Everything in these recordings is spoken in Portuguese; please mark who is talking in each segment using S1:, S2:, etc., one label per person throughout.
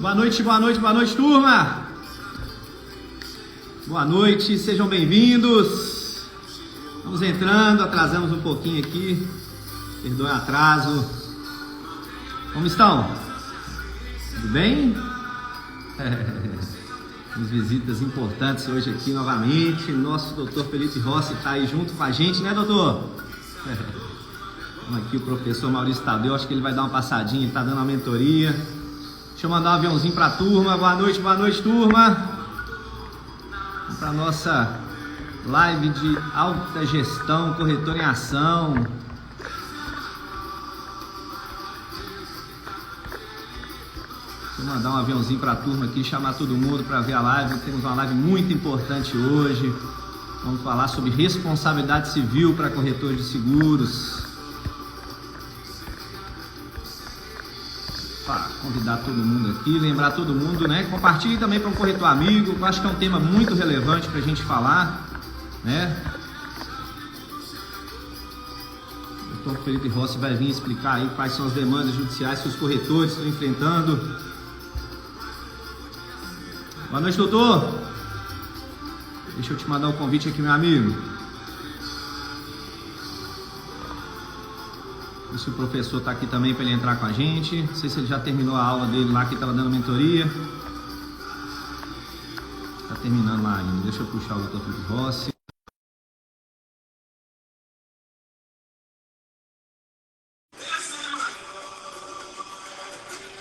S1: Boa noite, turma! Boa noite, sejam bem-vindos. Vamos entrando, atrasamos um pouquinho aqui. Perdoe o atraso. Como estão? Tudo bem? Temos visitas importantes hoje aqui novamente. Nosso doutor Felipe Rossi está aí junto com a gente, né, doutor? Aqui o professor Maurício Tadeu, acho que ele vai dar uma passadinha, ele está dando uma mentoria. Deixa eu mandar um aviãozinho para a turma. Boa noite, turma. Vamos para a nossa live de alta gestão, corretor em ação. Deixa eu mandar um aviãozinho para a turma aqui, chamar todo mundo para ver a live. Temos uma live muito importante hoje. Vamos falar sobre responsabilidade civil para corretores de seguros. Convidar todo mundo aqui, lembrar todo mundo, né? Compartilhe também para um corretor amigo. Eu acho que é um tema muito relevante para a gente falar, né? O doutor Felipe Rossi vai vir explicar aí quais são as demandas judiciais que os corretores estão enfrentando. Boa noite, doutor. Deixa eu te mandar o convite aqui, meu amigo. Se o professor está aqui também para ele entrar com a gente. Não sei se ele já terminou a aula dele lá que estava dando mentoria. Está terminando lá ainda. Deixa eu puxar o doutor Felipe Rossi.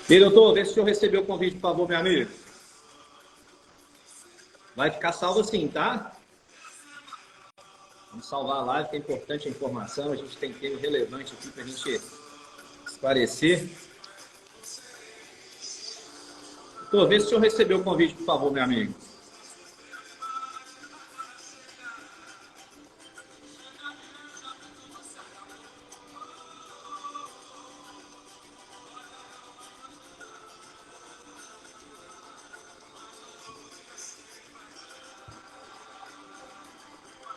S1: E aí, doutor, vê se o senhor recebeu o convite, por favor, meu amigo. Vai ficar salvo assim, tá? Vamos salvar a live, que é importante a informação. A gente tem tema relevante aqui para a gente esclarecer. Doutor, vê se o senhor recebeu o convite, por favor, meu amigo.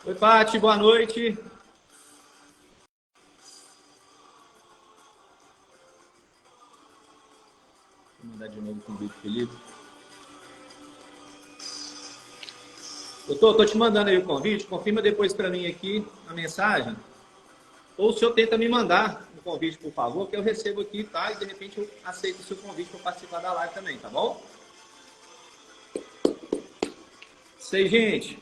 S1: Oi, Pati, boa noite. Vou mandar de novo o convite, Felipe. Doutor, estou te mandando aí o convite. Confirma depois para mim aqui a mensagem. Ou o senhor tenta me mandar o convite, por favor, que eu recebo aqui, tá? E de repente eu aceito o seu convite para participar da live também, tá bom? Sei, gente.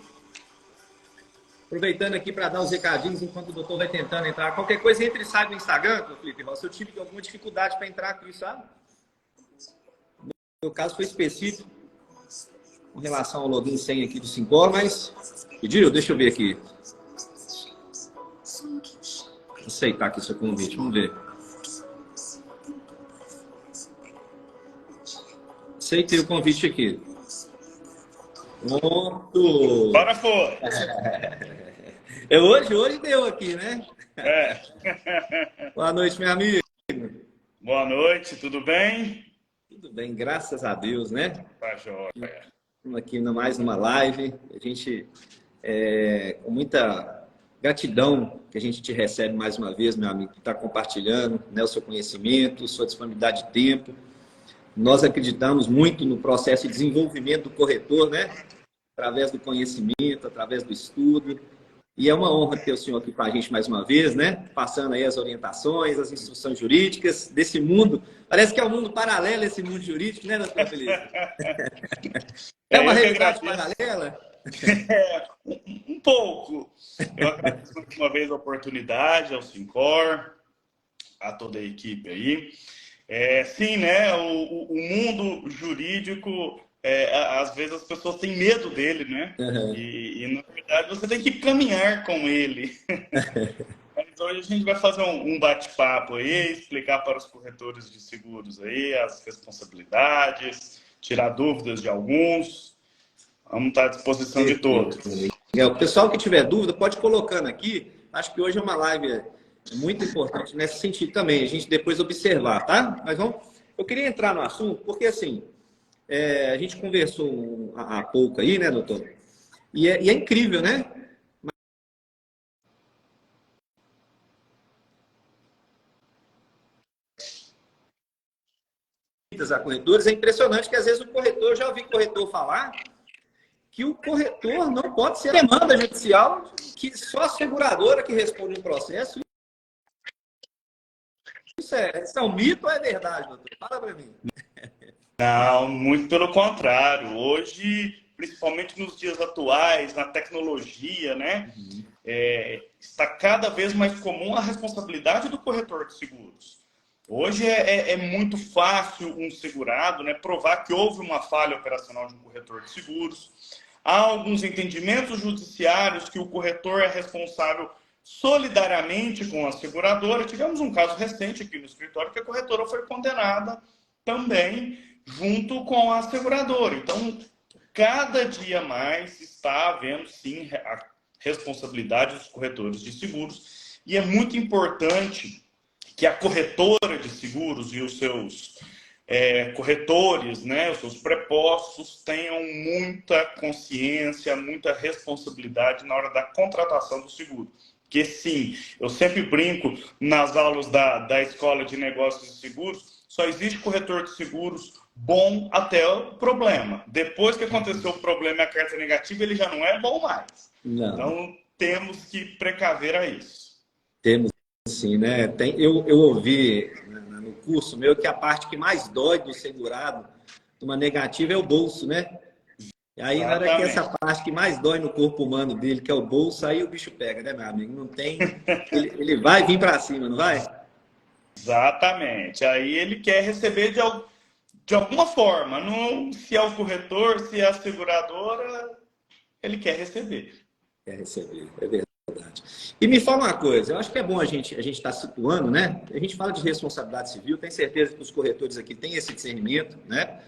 S1: Aproveitando aqui para dar os recadinhos enquanto o doutor vai tentando entrar. Qualquer coisa, entre e sai do Instagram, Felipe. Se eu tive alguma dificuldade para entrar aqui, sabe? No meu caso foi específico com relação ao login e senha aqui do Sincor, mas pediram? Deixa eu ver aqui. Vou aceitar aqui seu convite, vamos ver. Aceitei o convite aqui. Pronto!
S2: Bora fora!
S1: Hoje deu aqui, né? Boa noite, meu amigo.
S2: Boa noite, tudo bem?
S1: Tudo bem, graças a Deus, né?
S2: Tá joia.
S1: Estamos aqui mais numa live. A gente, com muita gratidão que a gente te recebe mais uma vez, meu amigo, que está compartilhando, né, o seu conhecimento, sua disponibilidade de tempo. Nós acreditamos muito no processo de desenvolvimento do corretor, né? Através do conhecimento, através do estudo. E é uma honra ter o senhor aqui com a gente mais uma vez, né? Passando aí as orientações, as instruções jurídicas desse mundo. Parece que é um mundo paralelo esse mundo jurídico, né, doutor Felipe? É uma realidade paralela?
S2: Um pouco. Eu agradeço mais uma vez a oportunidade ao Sincor, a toda a equipe aí. Sim, né? O mundo jurídico, às vezes as pessoas têm medo dele, né?
S1: Uhum.
S2: E na verdade você tem que caminhar com ele. Mas hoje a gente vai fazer um bate-papo aí, explicar para os corretores de seguros aí as responsabilidades, tirar dúvidas de alguns. Vamos estar à disposição de todos.
S1: O pessoal que tiver dúvida pode ir colocando aqui. Acho que hoje é uma live muito importante nesse sentido também, a gente depois observar, tá? Mas eu queria entrar no assunto, porque assim, a gente conversou há pouco aí, né, doutor? E é incrível, né? visitas a corretores. É impressionante que, às vezes, o corretor, já ouvi corretor falar que o corretor não pode ser demanda judicial, que só a seguradora que responde o processo. Isso é um mito ou é verdade, doutor? Fala para mim.
S2: Não, muito pelo contrário. Hoje, principalmente nos dias atuais, na tecnologia, né, está cada vez mais comum a responsabilidade do corretor de seguros. Hoje é muito fácil um segurado, né, provar que houve uma falha operacional de um corretor de seguros. Há alguns entendimentos judiciários que o corretor é responsável solidariamente com a seguradora. Tivemos um caso recente aqui no escritório que a corretora foi condenada também junto com a seguradora. Então, cada dia mais está havendo, sim, a responsabilidade dos corretores de seguros. E é muito importante que a corretora de seguros e os seus corretores, né, os seus prepostos, tenham muita consciência, muita responsabilidade na hora da contratação do seguro. Porque, sim, eu sempre brinco nas aulas da Escola de Negócios e Seguros, só existe corretor de seguros bom até o problema. Depois que aconteceu o problema e a carta negativa, ele já não é bom mais.
S1: Não.
S2: Então, temos que precaver a isso.
S1: Temos sim, né? Eu ouvi no curso meu que a parte que mais dói do segurado numa negativa é o bolso, né? E aí, na hora que essa parte que mais dói no corpo humano dele, que é o bolso, aí o bicho pega, né, meu amigo? Não tem... Ele vai vir para cima, não vai?
S2: Exatamente. Aí ele quer receber de alguma forma. Não, se é o corretor, se é a seguradora, ele quer receber.
S1: Quer receber, é verdade. E me fala uma coisa, eu acho que é bom a gente estar situando, né? A gente fala de responsabilidade civil, tenho certeza que os corretores aqui têm esse discernimento, né?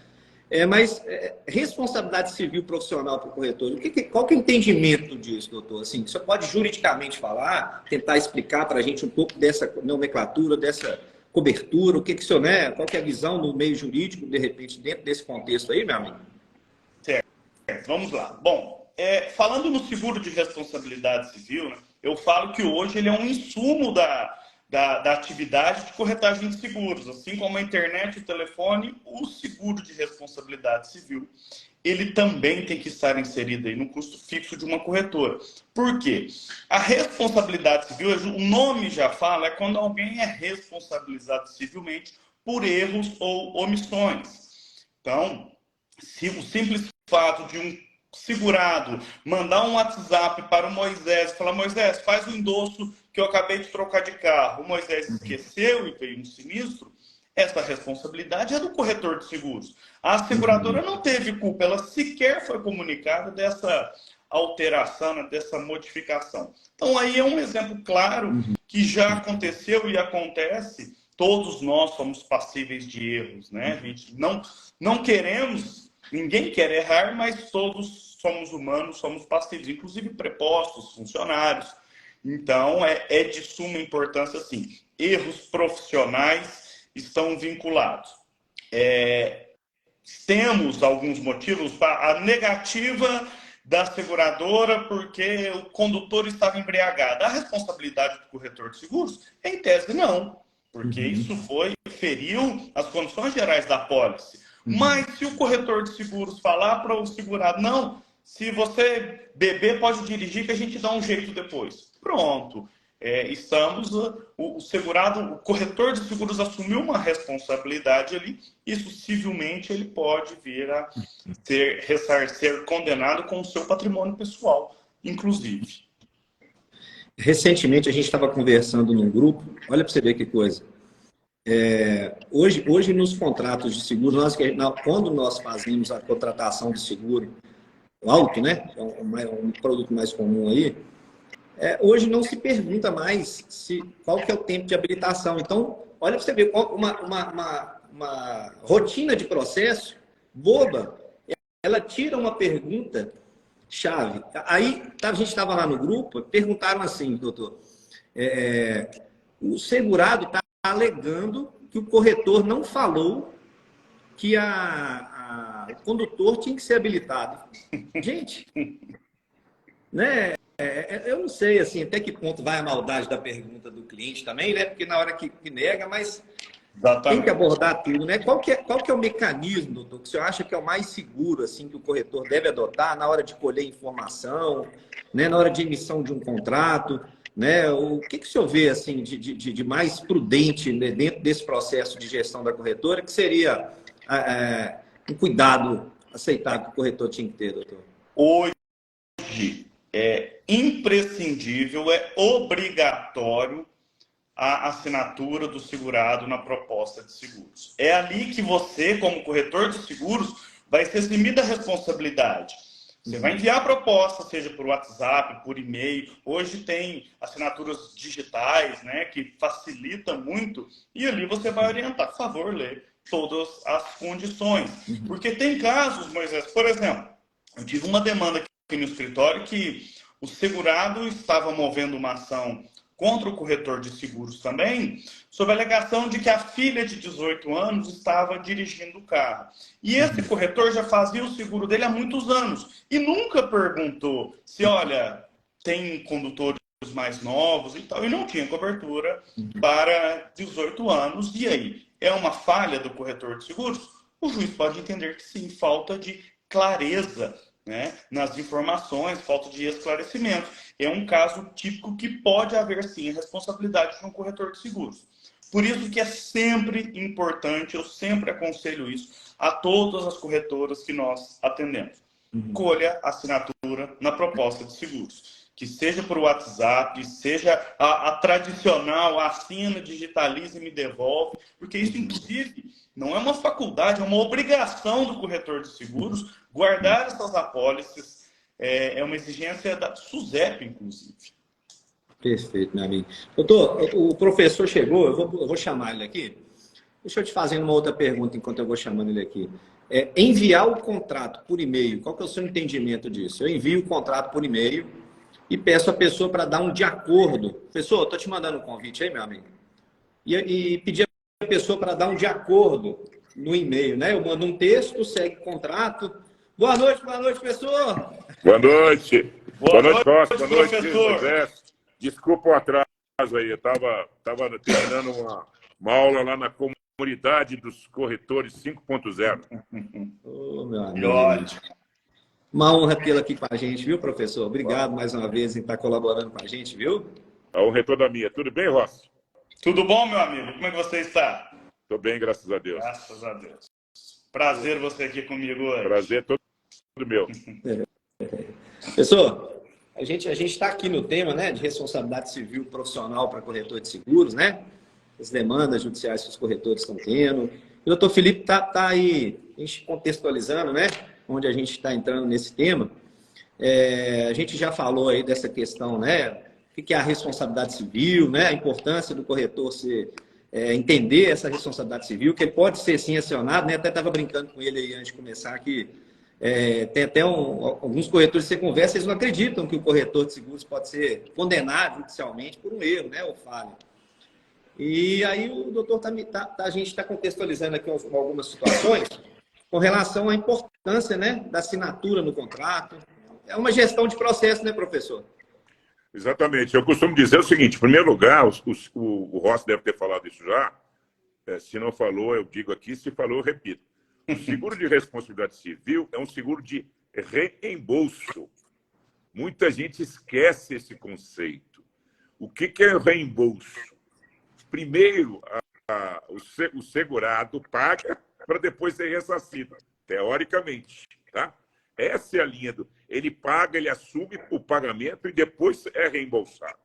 S1: Mas responsabilidade civil profissional para o corretor, qual que é o entendimento disso, doutor? Assim, você pode juridicamente falar, tentar explicar para a gente um pouco dessa nomenclatura, dessa cobertura, o que o senhor, né? Qual que é a visão no meio jurídico, de repente, dentro desse contexto aí, meu amigo?
S2: Certo, vamos lá. Bom, falando no seguro de responsabilidade civil, né, eu falo que hoje ele é um insumo da atividade de corretagem de seguros. Assim como a internet, o telefone, o seguro de responsabilidade civil, ele também tem que estar inserido aí no custo fixo de uma corretora. Por quê? A responsabilidade civil, o nome já fala, é quando alguém é responsabilizado civilmente por erros ou omissões. Então, se o simples fato de um segurado mandar um WhatsApp para o Moisés e falar: Moisés, faz o endosso que eu acabei de trocar de carro. O Moisés esqueceu e veio um sinistro. Essa responsabilidade é do corretor de seguros. A seguradora não teve culpa, ela sequer foi comunicada dessa alteração, né, dessa modificação. Então, aí é um exemplo claro que já aconteceu e acontece. Todos nós somos passíveis de erros, né? A gente não queremos, ninguém quer errar, mas todos somos humanos, somos passíveis, inclusive prepostos, funcionários. Então, é de suma importância, sim. Erros profissionais estão vinculados. Temos alguns motivos para a negativa da seguradora porque o condutor estava embriagado. A responsabilidade do corretor de seguros, em tese, não. Porque isso feriu as condições gerais da pólice. Mas se o corretor de seguros falar para o segurado: não, se você beber, pode dirigir que a gente dá um jeito depois. Pronto. O segurado, o corretor de seguros assumiu uma responsabilidade ali, isso civilmente ele pode vir a ser condenado com o seu patrimônio pessoal, inclusive.
S1: Recentemente a gente estava conversando num grupo, olha para você ver que coisa. Hoje nos contratos de seguro, quando nós fazemos a contratação de seguro alto, né? É um produto mais comum aí. Hoje não se pergunta mais qual que é o tempo de habilitação. Então, olha para você ver, uma rotina de processo boba, ela tira uma pergunta chave. Aí, a gente estava lá no grupo, perguntaram assim, doutor, o segurado está alegando que o corretor não falou que o condutor tinha que ser habilitado. Gente, né? Eu não sei assim, até que ponto vai a maldade da pergunta do cliente também, né? Porque na hora que nega, mas tem que
S2: Exatamente.
S1: abordar tudo, né? Qual que é o mecanismo, doutor, que o senhor acha que é o mais seguro, assim, que o corretor deve adotar na hora de colher informação, né? Na hora de emissão de um contrato, né? O que o senhor vê, assim, de mais prudente, né, dentro desse processo de gestão da corretora, que seria um cuidado aceitável que o corretor tinha que ter, doutor?
S2: Hoje é imprescindível, é obrigatório a assinatura do segurado na proposta de seguros. É ali que você, como corretor de seguros, vai ser eximida a responsabilidade. Você vai enviar a proposta, seja por WhatsApp, por e-mail. Hoje tem assinaturas digitais, né, que facilita muito. E ali você vai orientar, por favor, ler todas as condições. Porque tem casos, Moisés, por exemplo, eu tive uma demanda aqui no escritório que o segurado estava movendo uma ação contra o corretor de seguros também, sob a alegação de que a filha de 18 anos estava dirigindo o carro. E esse corretor já fazia o seguro dele há muitos anos e nunca perguntou se, olha, tem condutores mais novos e tal, e não tinha cobertura para 18 anos. E aí? É uma falha do corretor de seguros? O juiz pode entender que sim, falta de clareza, né, nas informações, falta de esclarecimento. É um caso típico que pode haver, sim, a responsabilidade de um corretor de seguros. Por isso que é sempre importante, eu sempre aconselho isso a todas as corretoras que nós atendemos. Colha a assinatura na proposta de seguros. Que seja por WhatsApp, seja a tradicional, assina, digitaliza e me devolve, porque isso, inclusive, não é uma faculdade, é uma obrigação do corretor de seguros guardar essas apólices. É uma exigência da SUSEP, inclusive.
S1: Perfeito, meu amigo. Doutor, o professor chegou, eu vou chamar ele aqui. Deixa eu te fazer uma outra pergunta enquanto eu vou chamando ele aqui. Enviar o contrato por e-mail, qual que é o seu entendimento disso? Eu envio o contrato por e-mail e peço a pessoa para dar um de acordo. Professor, estou te mandando um convite aí, meu amigo. E pedir a pessoa para dar um de acordo no e-mail, né? Eu mando um texto, segue o contrato. Boa noite, professor.
S3: Boa noite. Boa noite, Rossi. Boa noite,
S2: professor.
S3: Moisés. Desculpa o atraso aí. Eu estava terminando uma aula lá na comunidade dos corretores 5.0.
S1: Ô, meu amigo.
S2: Ótimo.
S1: Uma honra tê-lo aqui com a gente, viu, professor? Obrigado mais uma vez em estar colaborando com a gente, viu?
S3: A honra é toda minha. Tudo bem, Rossi?
S2: Tudo bom, meu amigo? Como é que você está?
S3: Estou bem, graças a Deus.
S2: Graças a Deus. Prazer você aqui comigo hoje.
S3: Prazer todo meu.
S1: Professor, a gente está aqui no tema, né, de responsabilidade civil profissional para corretor de seguros, né? As demandas judiciais que os corretores estão tendo. E o doutor Felipe está aí, a gente contextualizando, né, onde a gente está entrando nesse tema. A gente já falou aí dessa questão, né, o que é a responsabilidade civil, né, a importância do corretor entender essa responsabilidade civil, que ele pode ser sim acionado, né? Até estava brincando com ele aí antes de começar que tem até alguns corretores que você conversa, eles não acreditam que o corretor de seguros pode ser condenado judicialmente por um erro, né, ou falha. E aí o doutor a gente está contextualizando aqui algumas situações com relação à importância, né, da assinatura no contrato. É uma gestão de processo, né, professor?
S3: Exatamente. Eu costumo dizer o seguinte: em primeiro lugar, o Rossi deve ter falado isso já. Se não falou, eu digo aqui. Se falou, eu repito. O seguro de responsabilidade civil é um seguro de reembolso. Muita gente esquece esse conceito. O que é reembolso? Primeiro, o segurado paga para depois ser ressarcido, teoricamente. Tá? Essa é a linha do... Ele paga, ele assume o pagamento e depois é reembolsado.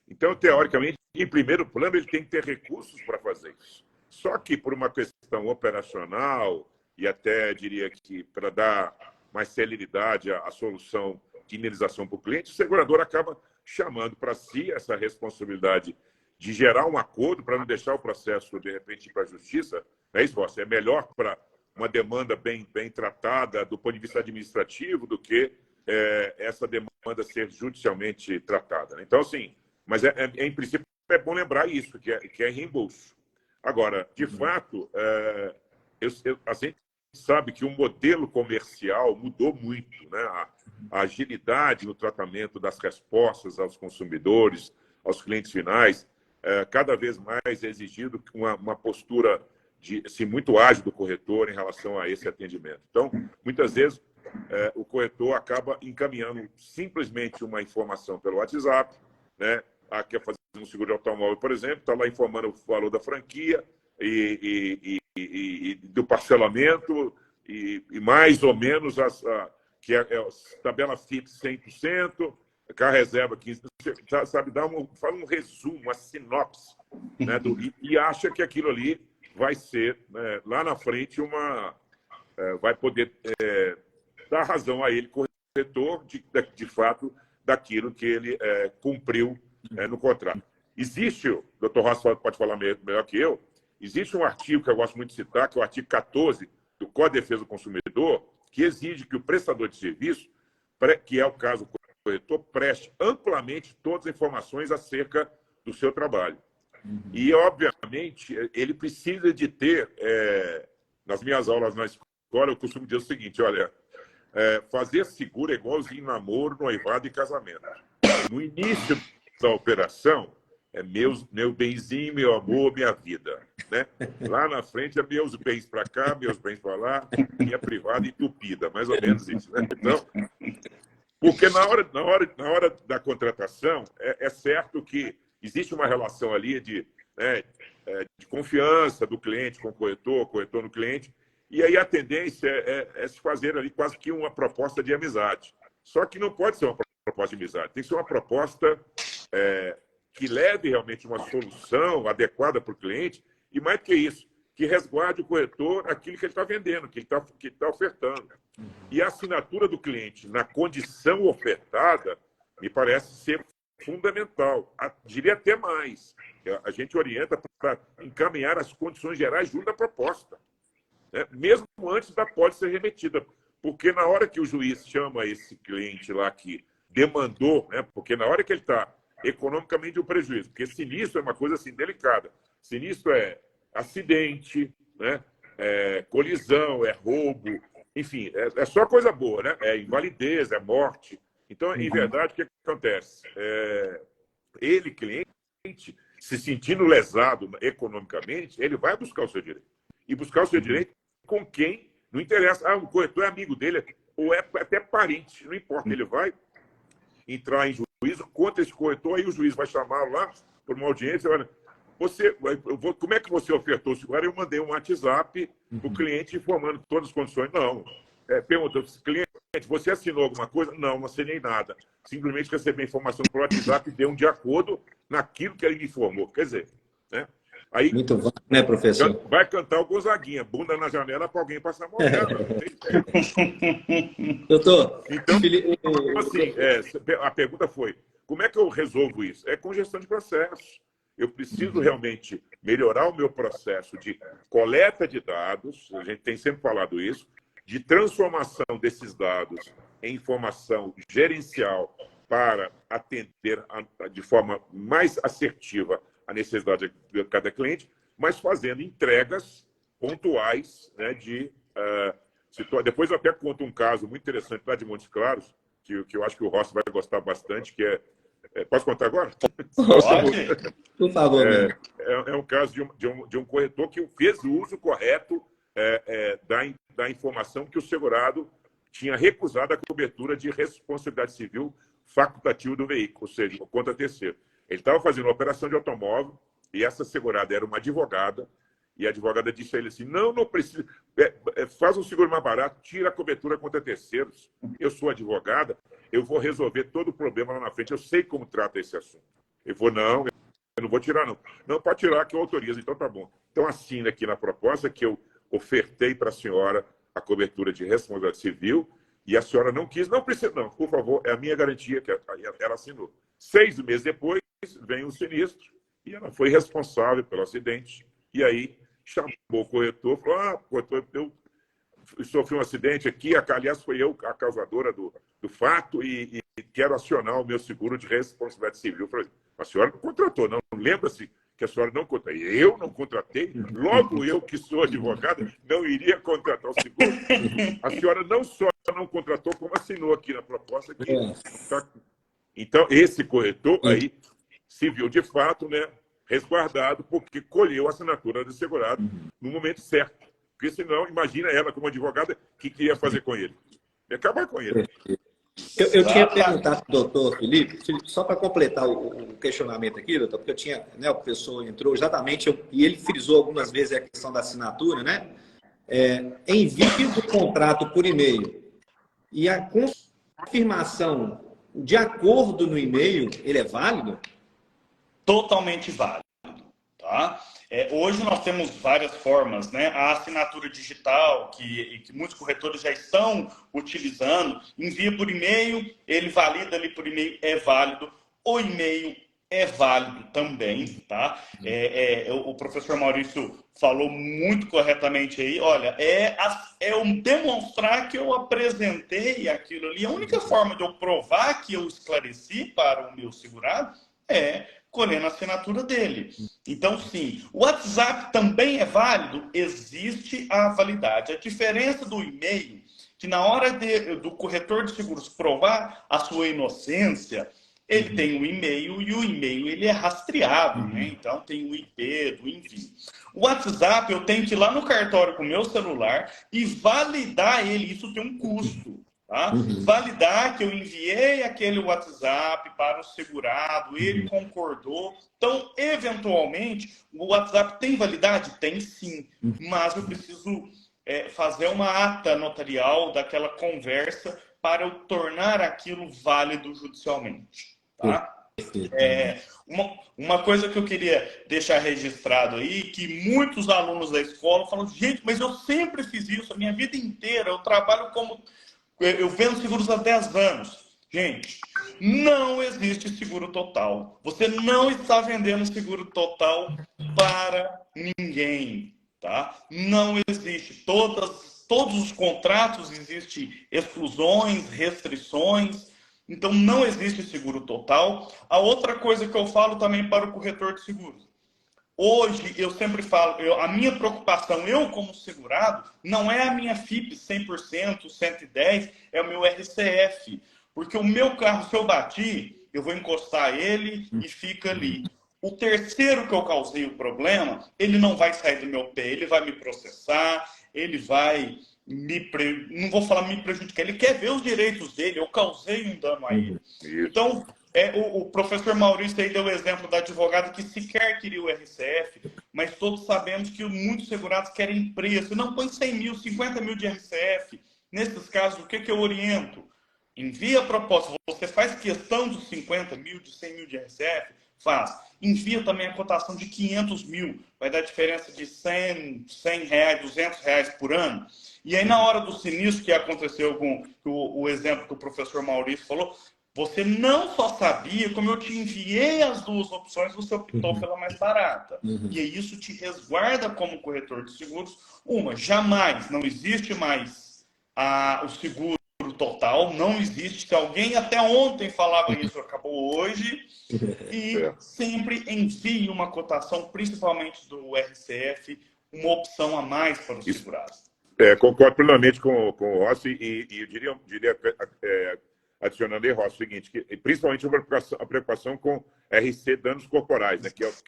S3: Então, teoricamente, em primeiro plano, ele tem que ter recursos para fazer isso. Só que, por uma questão operacional, e até diria que para dar mais celeridade à solução de indenização para o cliente, o segurador acaba chamando para si essa responsabilidade de gerar um acordo para não deixar o processo, de repente, ir para a justiça. É isso, Rossi? É melhor para uma demanda bem tratada do ponto de vista administrativo do que essa demanda ser judicialmente tratada. Então, assim, mas em princípio é bom lembrar isso, que é reembolso. Agora, de fato, a gente sabe que o modelo comercial mudou muito, né? A agilidade no tratamento das respostas aos consumidores, aos clientes finais, cada vez mais é exigido uma postura assim, muito ágil do corretor em relação a esse atendimento. Então, muitas vezes, o corretor acaba encaminhando simplesmente uma informação pelo WhatsApp, né? Quer fazer um seguro de automóvel, por exemplo, está lá informando o valor da franquia e do parcelamento e mais ou menos que é tabela fixa 100%, carro reserva 15%, sabe, fala um resumo, uma sinopse, né, e acha que aquilo ali vai ser, né, lá na frente, vai poder dar razão a ele, corretor, de fato, daquilo que ele cumpriu no contrato. Existe, o Dr. Rossi pode falar melhor que eu, existe um artigo que eu gosto muito de citar, que é o artigo 14 do Código de Defesa do Consumidor, que exige que o prestador de serviço, que é o caso do corretor, preste amplamente todas as informações acerca do seu trabalho. E, obviamente, ele precisa de ter, nas minhas aulas na escola, eu costumo dizer o seguinte, olha, fazer seguro é igualzinho namoro, noivado e casamento. No início da operação, meu benzinho, meu amor, minha vida. Né? Lá na frente é meus bens para cá, meus bens para lá, minha privada entupida, mais ou menos isso. Né? Então, porque na hora da contratação, é certo que existe uma relação ali de confiança do cliente com o corretor no cliente, e aí a tendência é se fazer ali quase que uma proposta de amizade. Só que não pode ser uma proposta de amizade, tem que ser uma proposta que leve realmente uma solução adequada para o cliente, e mais do que isso, que resguarde o corretor aquilo que ele está vendendo, que ele está ofertando. E a assinatura do cliente na condição ofertada me parece ser fundamental. Diria até mais. A gente orienta para encaminhar as condições gerais junto da proposta, né? Mesmo antes da pólice ser remetida. Porque na hora que o juiz chama esse cliente lá que demandou, né? Porque na hora que ele está economicamente um prejuízo, porque sinistro é uma coisa assim delicada. Sinistro é acidente, né? Colisão, roubo, enfim, é só coisa boa, né? É invalidez, é morte. Então, em verdade, o que acontece? Ele, cliente, se sentindo lesado economicamente, ele vai buscar o seu direito. E buscar o seu direito com quem não interessa. O corretor é amigo dele, ou é até parente, não importa. Ele vai entrar em juízo contra esse corretor, aí o juiz vai chamar lá por uma audiência. Olha, como é que você ofertou o seguro? Eu mandei um WhatsApp para o cliente informando todas as condições. Não. Perguntou, cliente, você assinou alguma coisa? Não, não assinei nada. Simplesmente recebi a informação pelo WhatsApp e deu de acordo naquilo que ele me informou. Quer dizer, né? Aí, muito bom, né, professor? Vai cantar o Gonzaguinha, bunda na janela para alguém passar a mão nela.
S1: Doutor,
S3: então, assim, a pergunta foi, como é que eu resolvo isso? É com gestão de processos. Eu preciso realmente melhorar o meu processo de coleta de dados, a gente tem sempre falado isso, de transformação desses dados em informação gerencial para atender de forma mais assertiva a necessidade de cada cliente, mas fazendo entregas pontuais, né, depois eu até conto um caso muito interessante lá de Montes Claros, que eu acho que o Rossi vai gostar bastante, que posso contar agora?
S1: Pode. Por favor.
S3: É um caso de um corretor que fez o uso correto da informação que o segurado tinha recusado a cobertura de responsabilidade civil facultativa do veículo, ou seja, contra terceiro. Ele estava fazendo uma operação de automóvel e essa segurada era uma advogada, e a advogada disse a ele assim, não precisa, faz um seguro mais barato, tira a cobertura contra terceiros. Eu sou advogada, eu vou resolver todo o problema lá na frente, eu sei como trata esse assunto. Ele falou, não, eu não vou tirar, não. Não, pode tirar, que eu autorizo, então tá bom. Então assina aqui na proposta que eu ofertei para a senhora a cobertura de responsabilidade civil e a senhora não quis, não precisa, não, por favor, é a minha garantia, que ela assinou. 6 meses depois, vem um sinistro e ela foi responsável pelo acidente. E aí chamou o corretor, falou, corretor, eu sofri um acidente aqui, aliás, foi eu a causadora do fato e quero acionar o meu seguro de responsabilidade civil. Eu falei, a senhora não contratou, não lembra-se que a senhora não contratou. Eu não contratei, logo eu que sou advogada, não iria contratar o seguro. A senhora não só não contratou, como assinou aqui na proposta. Então, esse corretor aí se viu de fato, né, resguardado porque colheu a assinatura do segurado no momento certo. Porque senão, imagina ela como advogada, o que ia fazer com ele? Ia acabar com ele.
S1: Eu tinha perguntado para o doutor Felipe, só para completar o questionamento aqui, doutor, porque eu tinha, né, o professor entrou exatamente, e ele frisou algumas vezes a questão da assinatura, né? Envio do contrato por e-mail e a confirmação de acordo no e-mail, ele é válido?
S2: Totalmente válido, tá? Hoje nós temos várias formas, né? A assinatura digital, que muitos corretores já estão utilizando, envia por e-mail, ele valida ali por e-mail, é válido. O e-mail é válido também, tá? O professor Maurício falou muito corretamente aí, olha, demonstrar que eu apresentei aquilo ali. A única forma de eu provar que eu esclareci para o meu segurado é colhendo a assinatura dele. Então, sim, o WhatsApp também é válido, existe a validade. A diferença do e-mail, que na hora do corretor de seguros provar a sua inocência, ele tem o e-mail e o e-mail ele é rastreável, né? Então tem o IP do envio. O WhatsApp eu tenho que ir lá no cartório com o meu celular e validar ele, isso tem um custo. Tá? Validar que eu enviei aquele WhatsApp para o segurado, ele concordou. Então, eventualmente, o WhatsApp tem validade? Tem sim, mas eu preciso fazer uma ata notarial daquela conversa para eu tornar aquilo válido judicialmente. Tá? Uma coisa que eu queria deixar registrado aí, que muitos alunos da escola falam, gente, mas eu sempre fiz isso a minha vida inteira, eu trabalho como... Eu vendo seguros há 10 anos. Gente, não existe seguro total. Você não está vendendo seguro total para ninguém, tá? Não existe. Todos os contratos existem exclusões, restrições. Então, não existe seguro total. A outra coisa que eu falo também para o corretor de seguros. Hoje, eu sempre falo, a minha preocupação, eu como segurado, não é a minha FIP 100%, 110%, é o meu RCF. Porque o meu carro, se eu bati, eu vou encostar ele e fica ali. O terceiro que eu causei o problema, ele não vai sair do meu pé, ele vai me processar, ele vai não vou falar me prejudicar, ele quer ver os direitos dele, eu causei um dano a ele. Então, o professor Maurício aí deu o exemplo da advogada que sequer queria o RCF, mas todos sabemos que muitos segurados querem preço. Não, põe 100 mil, 50 mil de RCF. Nesses casos, o que eu oriento? Envia a proposta. Você faz questão dos 50 mil, de 100 mil de RCF? Faz. Envia também a cotação de 500 mil. Vai dar diferença de 100 reais, 200 reais por ano. E aí, na hora do sinistro que aconteceu com o exemplo que o professor Maurício falou, você não só sabia, como eu te enviei as duas opções, você optou pela mais barata. E isso te resguarda como corretor de seguros. Jamais, não existe mais o seguro total, não existe. Se alguém até ontem falava isso, acabou hoje. E sempre envie uma cotação, principalmente do RCF, uma opção a mais para o segurado.
S3: Concordo plenamente com o Rossi e eu diria adicionando aí, Rossi, o seguinte, que principalmente a preocupação com RC danos corporais, né, que essa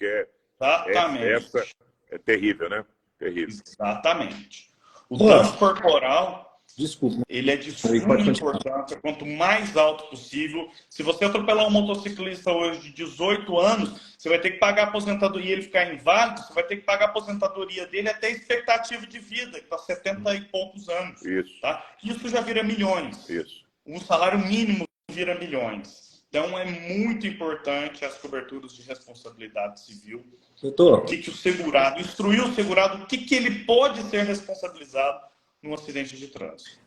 S3: é terrível, né? Terrível.
S2: Exatamente. O dano corporal,
S1: desculpa,
S2: ele é de suma importância, quanto mais alto possível. Se você atropelar um motociclista hoje de 18 anos, você vai ter que pagar a aposentadoria e ele ficar inválido, você vai ter que pagar a aposentadoria dele até a expectativa de vida, que está 70 e poucos anos.
S3: Isso.
S2: Tá? Isso já vira milhões.
S3: Isso.
S2: Um salário mínimo vira milhões. Então, é muito importante as coberturas de responsabilidade civil.
S1: Doutor,
S2: O que o segurado, instruir o segurado, o que ele pode ser responsabilizado num acidente de trânsito.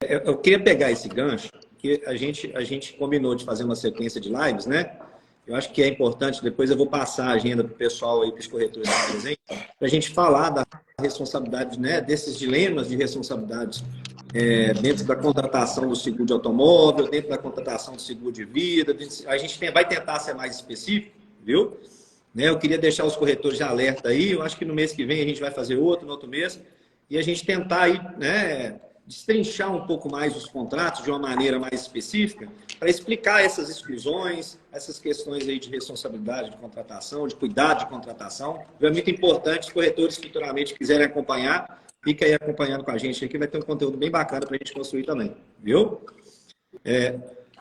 S1: Eu queria pegar esse gancho, que a gente combinou de fazer uma sequência de lives, né? Eu acho que é importante, depois eu vou passar a agenda para o pessoal aí, para os corretores presentes, para a gente falar da responsabilidade, né, desses dilemas de responsabilidades dentro da contratação do seguro de automóvel, dentro da contratação do seguro de vida. A gente vai tentar ser mais específico, viu? Eu queria deixar os corretores de alerta aí. Eu acho que no mês que vem a gente vai fazer outro, no outro mês, e a gente tentar aí, né, destrinchar um pouco mais os contratos de uma maneira mais específica, para explicar essas exclusões, essas questões aí de responsabilidade de contratação, de cuidado de contratação. É muito importante, os corretores que futuramente quiserem acompanhar, fica aí acompanhando com a gente aqui, vai ter um conteúdo bem bacana para a gente construir também, viu?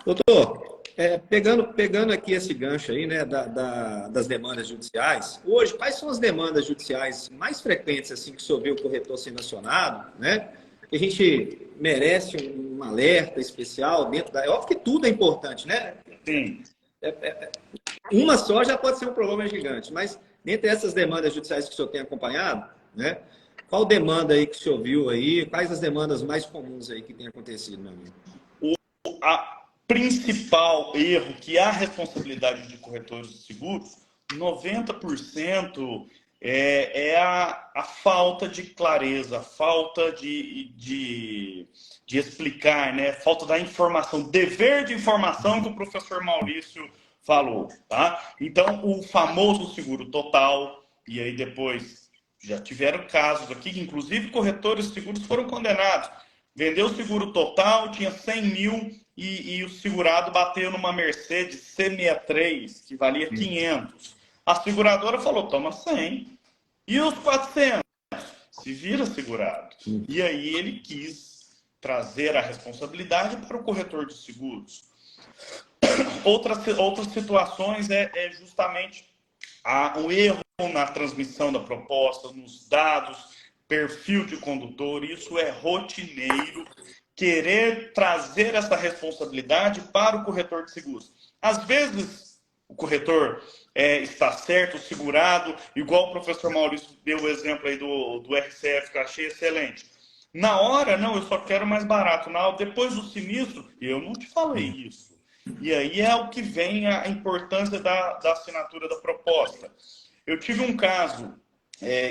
S1: Doutor, pegando aqui esse gancho aí, né, das demandas judiciais, hoje, quais são as demandas judiciais mais frequentes assim, que o senhor vê o corretor sendo acionado, né? Que a gente merece um alerta especial dentro da... É óbvio que tudo é importante, né?
S2: Sim.
S1: Uma só já pode ser um problema gigante, mas dentre essas demandas judiciais que o senhor tem acompanhado, né? Qual demanda aí que o senhor viu aí? Quais as demandas mais comuns aí que tem acontecido, meu amigo?
S2: A principal erro que há responsabilidade de corretores de seguros, 90% é a falta de clareza, a falta de explicar, né? Falta da informação, dever de informação que o professor Maurício falou, tá? Então, o famoso seguro total, e aí depois já tiveram casos aqui, que inclusive corretores de seguros foram condenados. Vendeu o seguro total, tinha 100 mil e o segurado bateu numa Mercedes C63, que valia 500. A seguradora falou, toma 100. E os 400? Se vira segurado. E aí ele quis trazer a responsabilidade para o corretor de seguros. Outras situações é justamente o erro na transmissão da proposta, nos dados, perfil de condutor. Isso é rotineiro. Querer trazer essa responsabilidade para o corretor de seguros. Às vezes, o corretor está certo, segurado, igual o professor Maurício deu o exemplo aí do RCF, que eu achei excelente. Na hora, não, eu só quero mais barato. Depois do sinistro, eu não te falei isso. E aí é o que vem a importância da assinatura da proposta. Eu tive um caso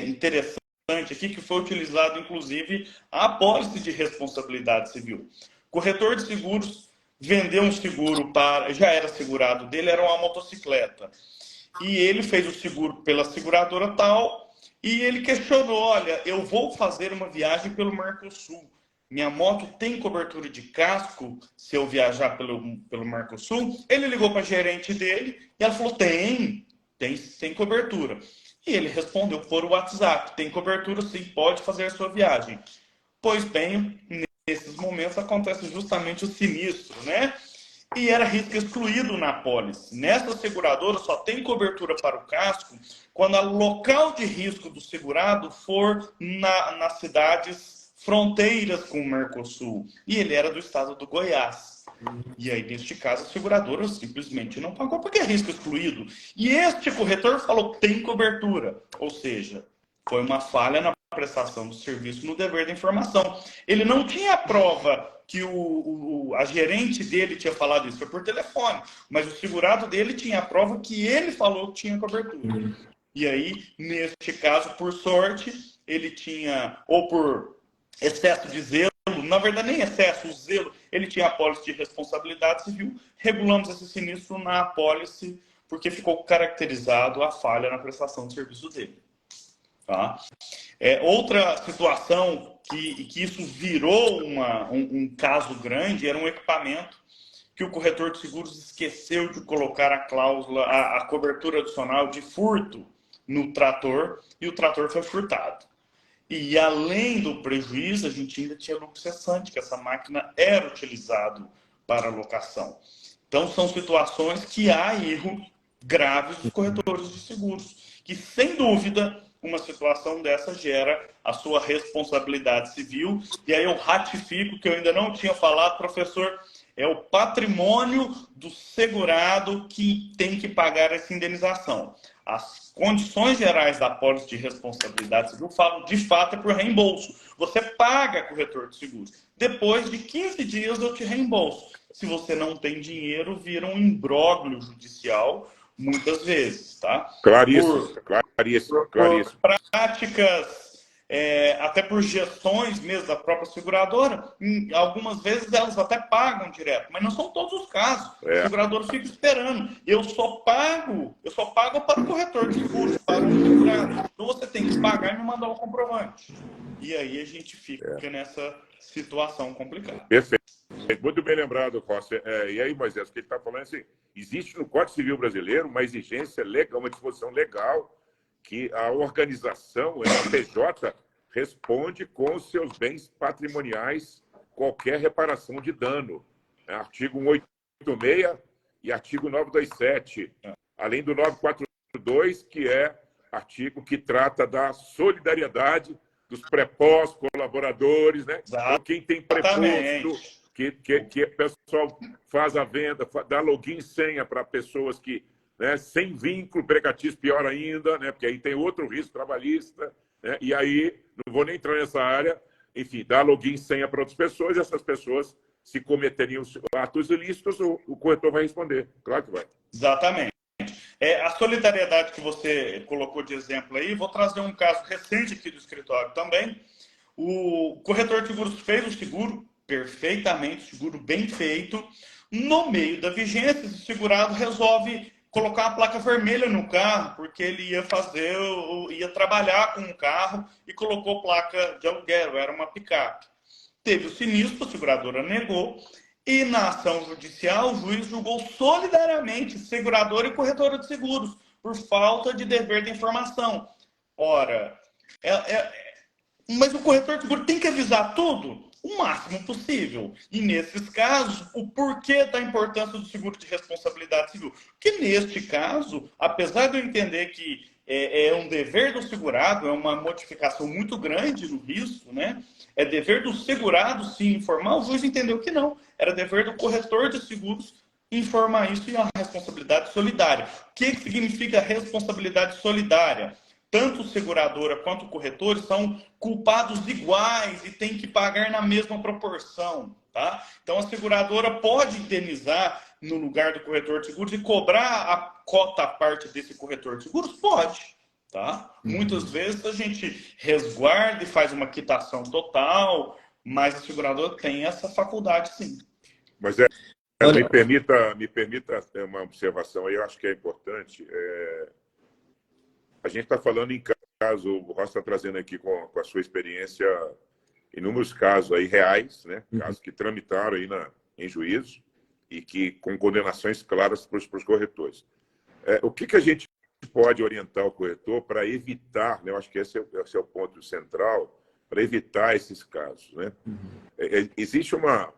S2: interessante aqui, que foi utilizado, inclusive, a apólice de responsabilidade civil. O corretor de seguros vendeu um seguro já era segurado dele, era uma motocicleta. E ele fez o seguro pela seguradora tal, e ele questionou, olha, eu vou fazer uma viagem pelo Mercosul. Minha moto tem cobertura de casco se eu viajar pelo Mercosul? Ele ligou para a gerente dele e ela falou, tem cobertura. E ele respondeu por WhatsApp, tem cobertura sim, pode fazer a sua viagem. Pois bem, nesses momentos acontece justamente o sinistro, né? E era risco excluído na apólice. Nessa seguradora só tem cobertura para o casco quando o local de risco do segurado for nas cidades fronteiras com o Mercosul. E ele era do estado do Goiás. E aí, neste caso, a seguradora simplesmente não pagou porque é risco excluído. E este corretor falou que tem cobertura. Ou seja, foi uma falha na prestação do serviço no dever da informação. Ele não tinha a prova que a gerente dele tinha falado isso, foi por telefone. Mas o segurado dele tinha a prova que ele falou que tinha cobertura. E aí, neste caso, por sorte, ele tinha, ou por excesso de zelo, na verdade nem excesso, o zelo, ele tinha a apólice de responsabilidade civil, regulamos esse sinistro na apólice, porque ficou caracterizado a falha na prestação de serviço dele. Tá? Outra situação que isso virou um caso grande era um equipamento que o corretor de seguros esqueceu de colocar a cláusula, a cobertura adicional de furto no trator, e o trator foi furtado. E além do prejuízo, a gente ainda tinha lucro cessante, que essa máquina era utilizada para locação. Então, são situações que há erro graves dos corretores de seguros, que, sem dúvida, uma situação dessa gera a sua responsabilidade civil. E aí eu ratifico que eu ainda não tinha falado, professor, é o patrimônio do segurado que tem que pagar essa indenização. As condições gerais da apólice de responsabilidade civil falam, de fato, é por reembolso. Você paga, corretor de seguros. Depois de 15 dias eu te reembolso. Se você não tem dinheiro, vira um imbróglio judicial, muitas vezes, tá?
S3: Claríssimo, claríssimo.
S2: Por práticas até por gestões mesmo da própria seguradora, algumas vezes elas até pagam direto, mas não são todos os casos. O segurador fica esperando. Eu só pago para o corretor de seguros, para o segurado. Então você tem que pagar e me mandar o comprovante. E aí a gente fica nessa situação complicada.
S3: Perfeito. Muito bem lembrado, Rossi. E aí, Moisés, o que ele está falando é assim, existe no Código Civil Brasileiro uma exigência legal, uma disposição legal que a organização, a PJ, responde com os seus bens patrimoniais qualquer reparação de dano. Artigo 186 e artigo 927, além do 942, que é artigo que trata da solidariedade dos pré-pós colaboradores, né? Então, quem tem preposto, que o pessoal faz a venda, dá login e senha para pessoas que, né, sem vínculo empregatício, pior ainda, né, porque aí tem outro risco trabalhista, né, e aí, não vou nem entrar nessa área, enfim, dá login e senha para outras pessoas, e essas pessoas, se cometeriam atos ilícitos, o corretor vai responder. Claro que vai.
S2: Exatamente. A solidariedade que você colocou de exemplo aí, vou trazer um caso recente aqui do escritório também. O corretor de seguros fez o seguro perfeitamente, seguro bem feito. No meio da vigência, o segurado resolve colocar a placa vermelha no carro, porque ele ia trabalhar com um carro e colocou placa de aluguel, era uma picape. Teve o sinistro, a seguradora negou, e na ação judicial o juiz julgou solidariamente seguradora e corretora de seguros por falta de dever de informação. Ora, mas o corretor de seguro tem que avisar tudo o máximo possível. E nesses casos, o porquê da importância do seguro de responsabilidade civil? Porque neste caso, apesar de eu entender que é um dever do segurado, é uma modificação muito grande no risco, né? É dever do segurado se informar, o juiz entendeu que não. Era dever do corretor de seguros informar isso e a responsabilidade solidária. O que significa responsabilidade solidária? Tanto seguradora quanto corretores são culpados iguais e têm que pagar na mesma proporção, tá? Então, a seguradora pode indenizar no lugar do corretor de seguros e cobrar a cota à parte desse corretor de seguros? Pode, tá? Muitas vezes a gente resguarda e faz uma quitação total, mas a seguradora tem essa faculdade, sim.
S3: Mas me permita uma observação aí, eu acho que é importante. A gente está falando em caso, o Rossi está trazendo aqui com a sua experiência inúmeros casos aí reais, né? Casos que tramitaram aí em juízo e que com condenações claras para os corretores. O que a gente pode orientar o corretor para evitar, né? Eu acho que esse é o ponto central, para evitar esses casos, né? Existe uma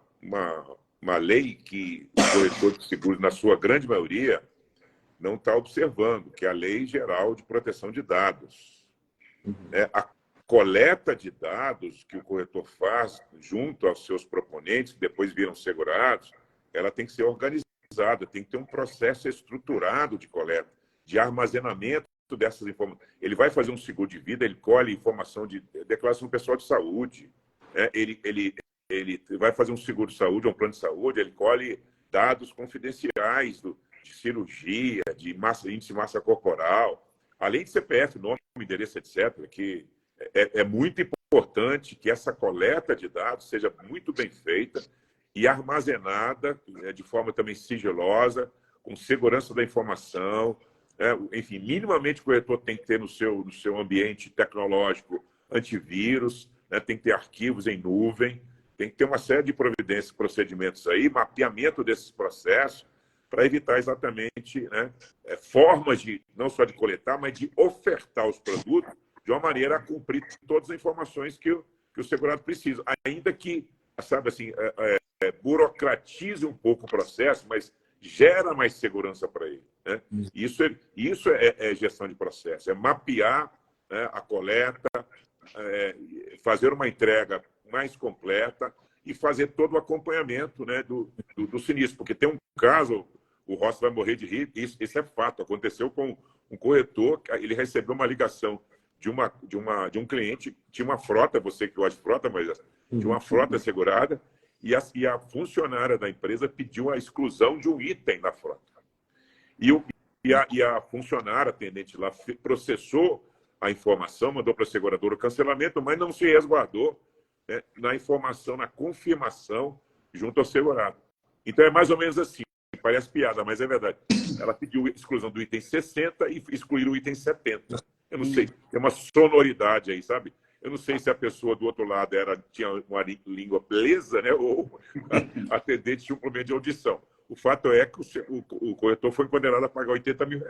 S3: lei que o corretor de seguros, na sua grande maioria, não está observando, que é a Lei Geral de Proteção de Dados. A coleta de dados que o corretor faz junto aos seus proponentes, que depois viram segurados, ela tem que ser organizada, tem que ter um processo estruturado de coleta, de armazenamento dessas informações. Ele vai fazer um seguro de vida, ele colhe informação de declaração pessoal de saúde, né? Ele vai fazer um seguro de saúde, um plano de saúde, ele colhe dados confidenciais de cirurgia, de índice de massa corporal, além de CPF, nome, endereço, etc., que é muito importante que essa coleta de dados seja muito bem feita e armazenada de forma também sigilosa, com segurança da informação. Enfim, minimamente o corretor tem que ter no seu ambiente tecnológico antivírus, né? Tem que ter arquivos em nuvem, tem que ter uma série de providências, procedimentos aí, mapeamento desses processos, para evitar exatamente, né, formas não só de coletar, mas de ofertar os produtos de uma maneira a cumprir todas as informações que o segurado precisa. Ainda que, sabe assim, burocratize um pouco o processo, mas gera mais segurança para ele, né? Isso é gestão de processo, é mapear, né, a coleta, fazer uma entrega mais completa e fazer todo o acompanhamento, né, do sinistro. Porque tem um caso, o Rossi vai morrer de rir, isso é fato, aconteceu com um corretor, ele recebeu uma ligação de um cliente, tinha uma frota, você que gosta de frota, mas tinha uma frota segurada, e a funcionária da empresa pediu a exclusão de um item da frota. E a funcionária atendente lá processou a informação, mandou para a seguradora o cancelamento, mas não se resguardou, né, na informação, na confirmação junto ao segurado. Então é mais ou menos assim, parece piada, mas é verdade. Ela pediu exclusão do item 60 e excluir o item 70. Eu não sei, tem uma sonoridade aí, sabe? Eu não sei se a pessoa do outro lado tinha uma língua presa, né, ou atendente tinha um problema de audição. O fato é que o corretor foi condenado a pagar R$80 mil.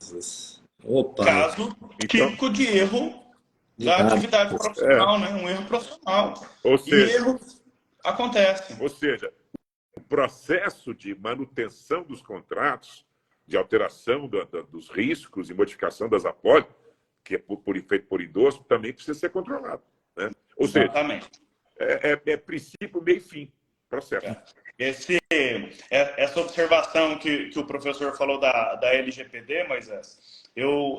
S1: Jesus. Opa.
S2: Caso típico de erro da atividade profissional, né? Um erro profissional.
S3: Ou seja,
S2: e erros acontecem.
S3: Ou seja, o processo de manutenção dos contratos, de alteração dos riscos e modificação das apólices, que é feito por endosso, também precisa ser controlado, né? Ou
S2: Exatamente.
S3: seja, é princípio, meio e fim, processo.
S2: Essa observação que o professor falou da LGPD, Moisés,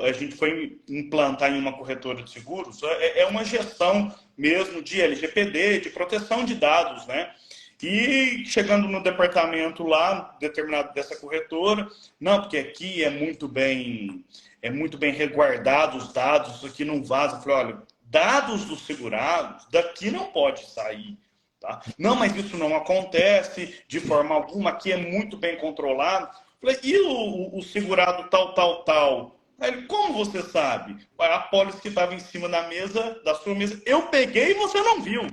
S2: a gente foi implantar em uma corretora de seguros, é uma gestão mesmo de LGPD, de proteção de dados, né? E chegando no departamento lá, determinado dessa corretora, não, porque aqui é muito bem resguardado os dados, isso aqui não vaza. Eu falei, olha, dados dos segurados, daqui não pode sair. Tá? Não, mas isso não acontece de forma alguma, aqui é muito bem controlado. Eu falei, e o segurado tal? Aí ele, como você sabe? A apólice que estava em cima da sua mesa, eu peguei e você não viu.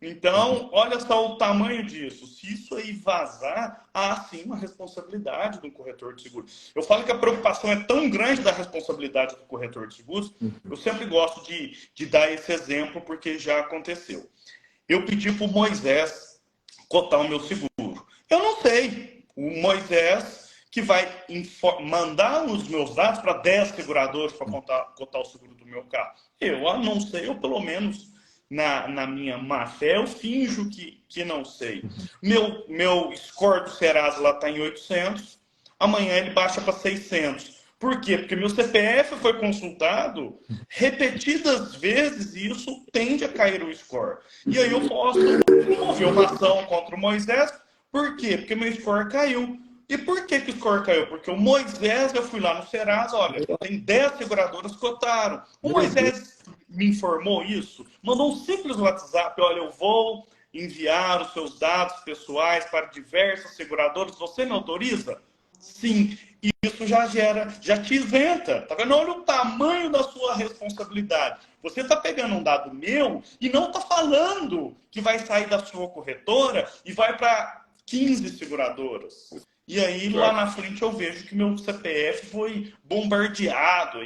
S2: Então, olha só o tamanho disso. Se isso aí vazar, há sim uma responsabilidade do corretor de seguros. Eu falo que a preocupação é tão grande da responsabilidade do corretor de seguros, eu sempre gosto de dar esse exemplo, porque já aconteceu. Eu pedi para o Moisés cotar o meu seguro. Eu não sei. O Moisés que vai mandar os meus dados para 10 seguradores para cotar o seguro do meu carro. Eu não sei, eu pelo menos... Na minha má fé, eu finjo que não sei. Meu score do Serasa lá está em 800, amanhã ele baixa para 600. Por quê? Porque meu CPF foi consultado repetidas vezes e isso tende a cair o score. E aí eu posso mover uma ação contra o Moisés. Por quê? Porque meu score caiu. E por que o score caiu? Porque o Moisés, eu fui lá no Serasa, olha, tem 10 seguradoras que cotaram. O Moisés me informou isso, mandou um simples WhatsApp, olha, eu vou enviar os seus dados pessoais para diversas seguradoras, você me autoriza? Sim, e isso já te isenta, tá vendo? Olha o tamanho da sua responsabilidade. Você está pegando um dado meu e não está falando que vai sair da sua corretora e vai para 15 seguradoras. E aí, lá na frente, eu vejo que meu CPF foi bombardeado.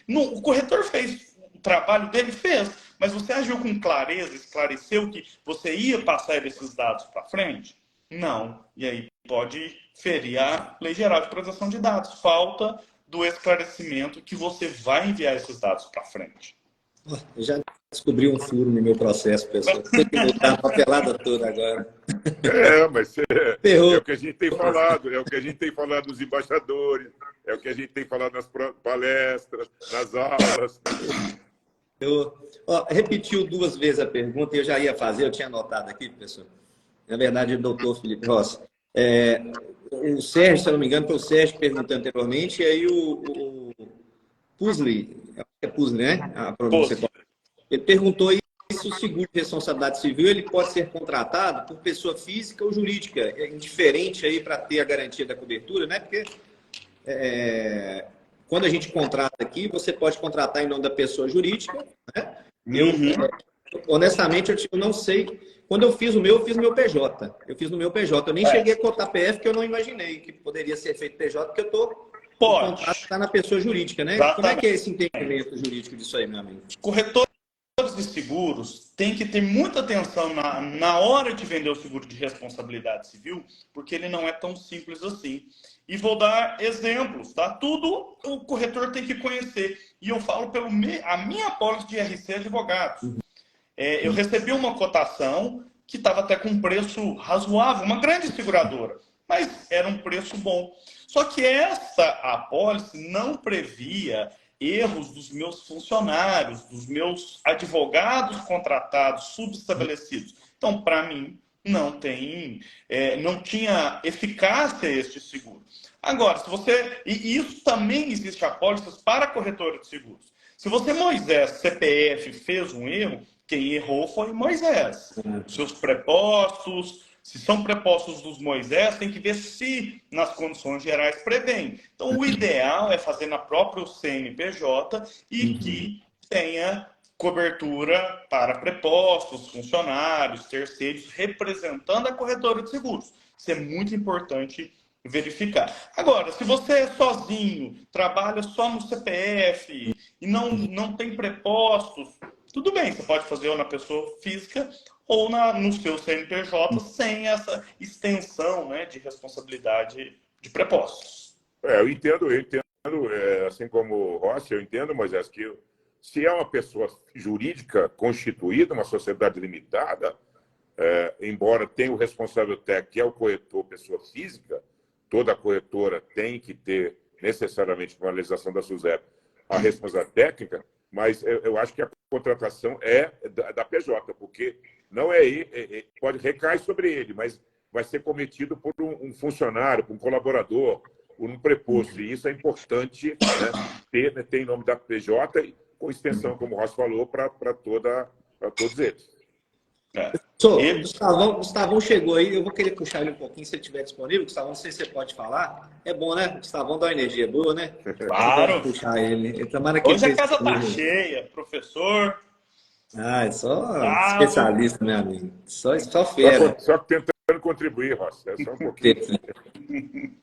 S2: O corretor fez o trabalho dele, fez, mas você agiu com clareza, esclareceu que você ia passar esses dados para frente? Não. E aí pode ferir a Lei Geral de Proteção de Dados. Falta do esclarecimento que você vai enviar esses dados para frente.
S1: Eu já descobri um furo no meu processo, pessoal. Tem que mudar a papelada toda agora.
S3: Mas é o que a gente tem falado, dos embaixadores, é o que a gente tem falado nas palestras, nas aulas.
S1: Repetiu 2 vezes a pergunta e eu já ia fazer, eu tinha anotado aqui, professor. Na verdade, o doutor Felipe Rossi. O Sérgio, se eu não me engano, foi o Sérgio que perguntou anteriormente, e aí o Pusley, é Pusley, né? A pronúncia. Ele perguntou se o seguro de responsabilidade civil ele pode ser contratado por pessoa física ou jurídica, é indiferente aí para ter a garantia da cobertura, né? Porque quando a gente contrata aqui, você pode contratar em nome da pessoa jurídica, né? Honestamente, eu não sei. Quando eu fiz o meu PJ. Eu fiz no meu PJ. Eu nem cheguei a cotar PF, porque eu não imaginei que poderia ser feito PJ, porque o contrato está na pessoa jurídica, né? Exatamente. Como é que é esse entendimento jurídico disso aí, meu amigo?
S2: Corretores de seguros têm que ter muita atenção na hora de vender o seguro de responsabilidade civil, porque ele não é tão simples assim. E vou dar exemplos, tá? Tudo o corretor tem que conhecer. E eu falo a minha apólice de RC Advogados. Eu recebi uma cotação que estava até com um preço razoável, uma grande seguradora, mas era um preço bom. Só que essa apólice não previa erros dos meus funcionários, dos meus advogados contratados, subestabelecidos. Então, para mim, não tinha eficácia este seguro. Agora, se você... E isso também existe apólices para corretora de seguros. Se você, Moisés, CPF, fez um erro, quem errou foi Moisés. Seus prepostos, se são prepostos dos Moisés, tem que ver se nas condições gerais prevém. Então, o ideal é fazer na própria CNPJ e que tenha cobertura para prepostos, funcionários, terceiros, representando a corretora de seguros. Isso é muito importante verificar. Agora, se você é sozinho, trabalha só no CPF e não tem prepostos, tudo bem, você pode fazer ou na pessoa física ou no seu CNPJ sem essa extensão, né, de responsabilidade de prepostos.
S3: Eu entendo, assim como o Rossi, eu entendo, Moisés, que se é uma pessoa jurídica constituída, uma sociedade limitada, embora tenha o responsável técnico, que é o corretor, pessoa física, toda corretora tem que ter, necessariamente, com a legislação da SUSEP, a responsabilidade técnica, mas eu acho que a contratação é da PJ, porque não pode recair sobre ele, mas vai ser cometido por um funcionário, por um colaborador, por um preposto. E isso é importante, né, ter em nome da PJ, com extensão, como o Rossi falou, para todos eles.
S1: Gustavão chegou aí, eu vou querer puxar ele um pouquinho, se ele estiver disponível. Gustavão, não sei se você pode falar. É bom, né? Gustavão dá uma energia boa, né?
S2: Claro.
S1: Puxar ele. Tomara que
S2: Hoje a casa tá cheia, professor.
S1: É só especialista, meu amigo. Só fera.
S3: Só tentando contribuir, Rossi. É só um pouquinho.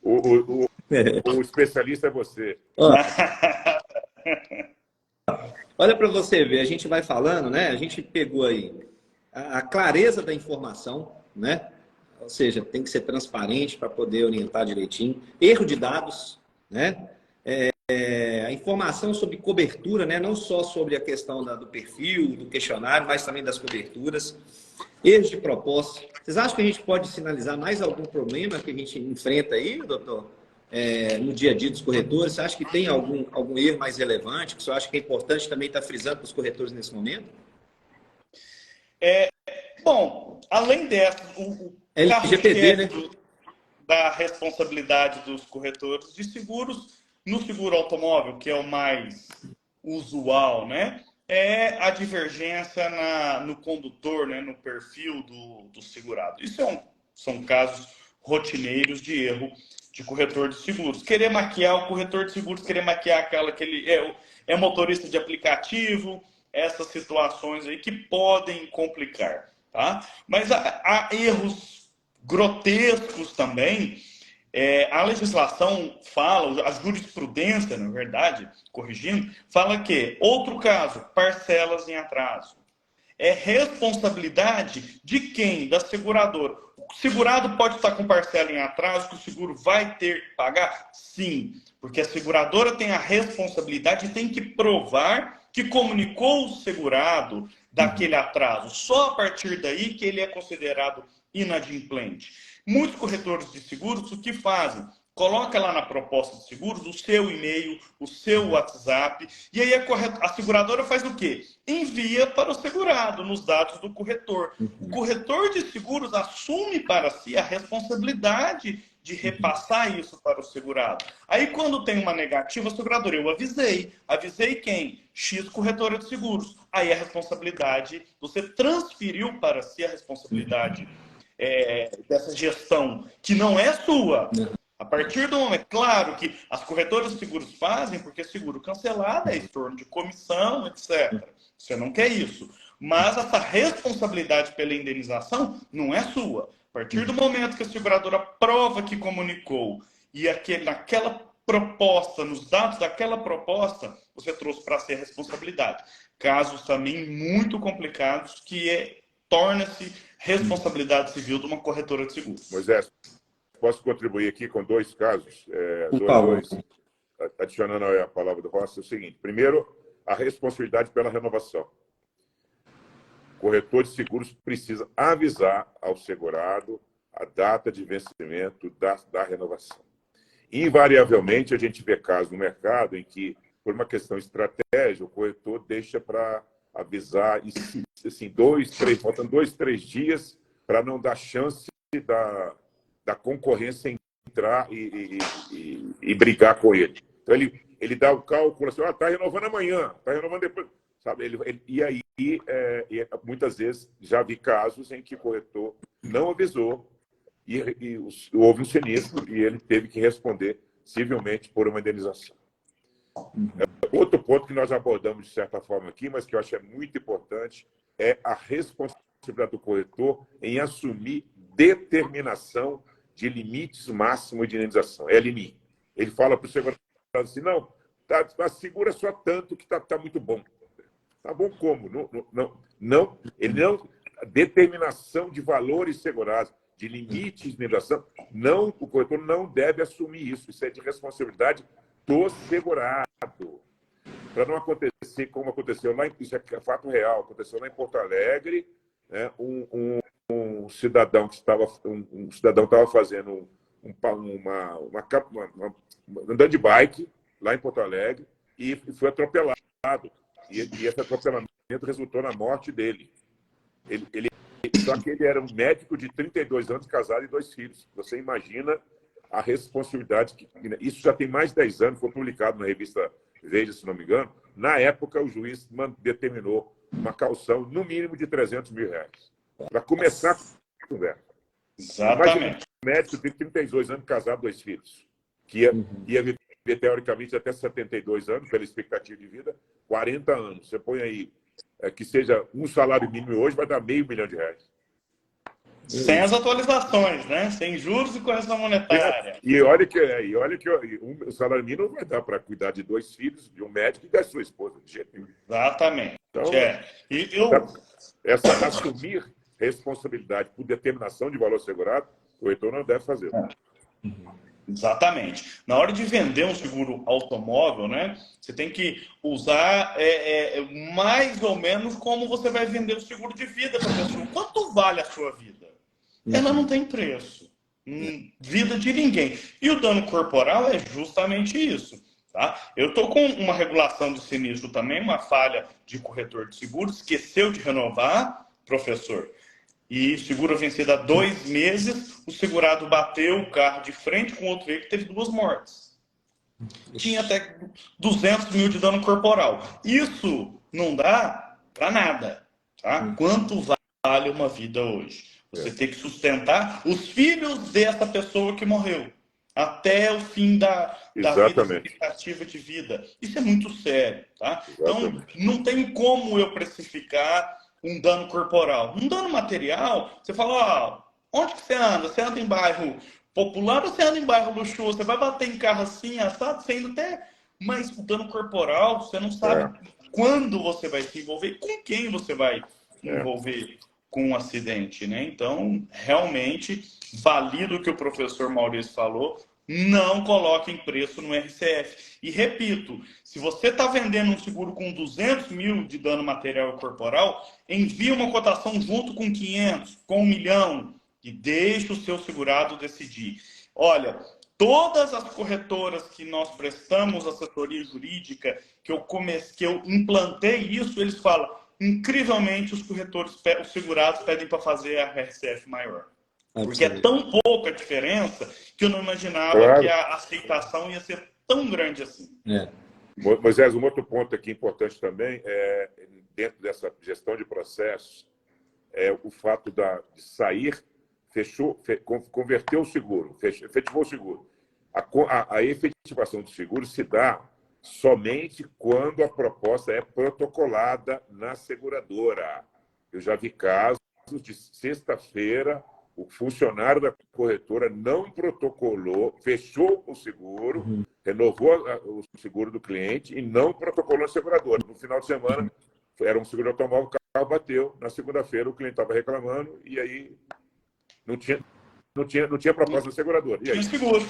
S3: O especialista é você.
S1: Olha para você ver, a gente vai falando, né? A gente pegou aí a clareza da informação, né? Ou seja, tem que ser transparente para poder orientar direitinho. Erro de dados, né? A informação sobre cobertura, né? Não só sobre a questão do perfil, do questionário, mas também das coberturas. Erros de propósito. Vocês acham que a gente pode sinalizar mais algum problema que a gente enfrenta aí, doutor? No dia a dia dos corretores? Você acha que tem algum erro mais relevante? Que você acha que é importante também estar frisando para os corretores nesse momento?
S2: Bom, além dessa, o
S1: LGPD, né?
S2: da responsabilidade dos corretores de seguros, no seguro automóvel, que é o mais usual, né? É a divergência no condutor, né? No perfil do segurado. Isso são casos rotineiros de erro de corretor de seguros. Querer maquiar o corretor de seguros, querer maquiar que ele é motorista de aplicativo, essas situações aí que podem complicar, tá? Mas há erros grotescos também. A legislação fala, a jurisprudência, na verdade, corrigindo, fala que, outro caso, parcelas em atraso. É responsabilidade de quem? Da seguradora. O segurado pode estar com parcela em atraso que o seguro vai ter que pagar? Sim, porque a seguradora tem a responsabilidade e tem que provar que comunicou o segurado daquele atraso. Só a partir daí que ele é considerado inadimplente. Muitos corretores de seguros, o que fazem? Coloca lá na proposta de seguros o seu e-mail, o seu WhatsApp, e aí a seguradora faz o quê? Envia para o segurado, nos dados do corretor. O corretor de seguros assume para si a responsabilidade de repassar isso para o segurado. Aí, quando tem uma negativa, a seguradora, eu avisei. Avisei quem? X corretora de seguros. Aí a responsabilidade, você transferiu para si a responsabilidade dessa gestão, que não é sua. A partir do momento, claro que as corretoras de seguros fazem, porque seguro cancelado é estorno de comissão, etc. Você não quer isso. Mas essa responsabilidade pela indenização não é sua. A partir do momento que a seguradora prova que comunicou e naquela proposta, nos dados daquela proposta, você trouxe para si a responsabilidade. Casos também muito complicados que torna-se responsabilidade civil de uma corretora de seguros.
S3: Moisés, posso contribuir aqui com dois casos? Adicionando a palavra do Rossi, é o seguinte. Primeiro, a responsabilidade pela renovação. O corretor de seguros precisa avisar ao segurado a data de vencimento da renovação. Invariavelmente, a gente vê casos no mercado em que, por uma questão estratégica, o corretor deixa para avisar, assim, faltando 2, 3 dias, para não dar chance da concorrência entrar e brigar com ele. Então, ele dá o cálculo assim, está renovando amanhã, está renovando depois. Sabe? E aí, muitas vezes, já vi casos em que o corretor não avisou e houve um sinistro e ele teve que responder civilmente por uma indenização. Outro ponto que nós abordamos de certa forma aqui, mas que eu acho muito importante, é a responsabilidade do corretor em assumir determinação de limites máximos de indenização, LMI. Ele fala para o segurado assim, não, segura só tanto que está muito bom. Tá bom como? A determinação de valores segurados, de limites de indenização, o corretor não deve assumir isso. Isso é de responsabilidade do segurado. Para não acontecer como aconteceu lá, isso é fato real, aconteceu lá em Porto Alegre, né, um cidadão estava fazendo andando de bike lá em Porto Alegre e foi atropelado. E esse atropelamento resultou na morte dele. Só que ele era um médico de 32 anos, casado e 2 filhos. Você imagina a responsabilidade que... Isso já tem mais de 10 anos, foi publicado na revista Veja, se não me engano. Na época, o juiz determinou uma caução, no mínimo, de R$300 mil. Para começar a conversa.
S2: Exatamente.
S3: Um médico de 32 anos, casado, 2 filhos, que ia viver, teoricamente, até 72 anos, pela expectativa de vida, 40 anos. Você põe aí que seja um salário mínimo hoje, vai dar R$500 milhões.
S2: Sem as atualizações, né? Sem juros e correção monetária.
S3: E olha que o salário mínimo não vai dar para cuidar de 2 filhos, de um médico e da sua esposa, de jeito nenhum.
S2: Exatamente.
S3: Então, assumir responsabilidade por determinação de valor segurado, o corretor não deve fazer.
S2: Exatamente. Na hora de vender um seguro automóvel, né, você tem que usar mais ou menos como você vai vender o seguro de vida para a pessoa. Quanto vale a sua vida? Ela não tem preço. Vida de ninguém. E o dano corporal é justamente isso. Tá? Eu estou com uma regulação de sinistro também, uma falha de corretor de seguros, esqueceu de renovar, professor. E seguro vencido há 2 meses, o segurado bateu o carro de frente com outro veículo, teve 2 mortes. Tinha até 200 mil de dano corporal. Isso não dá para nada. Tá? Quanto vale uma vida hoje? Você tem que sustentar os filhos dessa pessoa que morreu até o fim da vida expectativa de vida. Isso é muito sério. Tá? Então, não tem como eu precificar um dano corporal. Um dano material, você fala, onde que você anda? Você anda em bairro popular ou você anda em bairro luxuoso? Você vai bater em carro assim, assado, você ainda até... Mas o dano corporal, você não sabe quando você vai se envolver, com quem você vai envolver com um acidente, né? Então, realmente, valido o que o professor Maurício falou, não coloquem preço no RCF. E repito, se você está vendendo um seguro com 200 mil de dano material e corporal, envie uma cotação junto com 500, com 1 milhão e deixe o seu segurado decidir. Olha, todas as corretoras que nós prestamos assessoria jurídica, que eu implantei isso, eles falam, incrivelmente, os segurados pedem para fazer a RCF maior. Porque é tão pouca diferença que eu não imaginava que a aceitação ia ser tão grande assim.
S3: Moisés, um outro ponto aqui importante também, dentro dessa gestão de processos, é o fato de sair, converteu o seguro, efetivou o seguro. A efetivação do seguro se dá somente quando a proposta é protocolada na seguradora. Eu já vi casos de sexta-feira, o funcionário da corretora não protocolou, fechou o seguro, renovou o seguro do cliente e não protocolou na seguradora. No final de semana, era um seguro automóvel, o carro bateu. Na segunda-feira, o cliente estava reclamando e aí não tinha proposta da seguradora. E aí?
S2: Tinha seguro.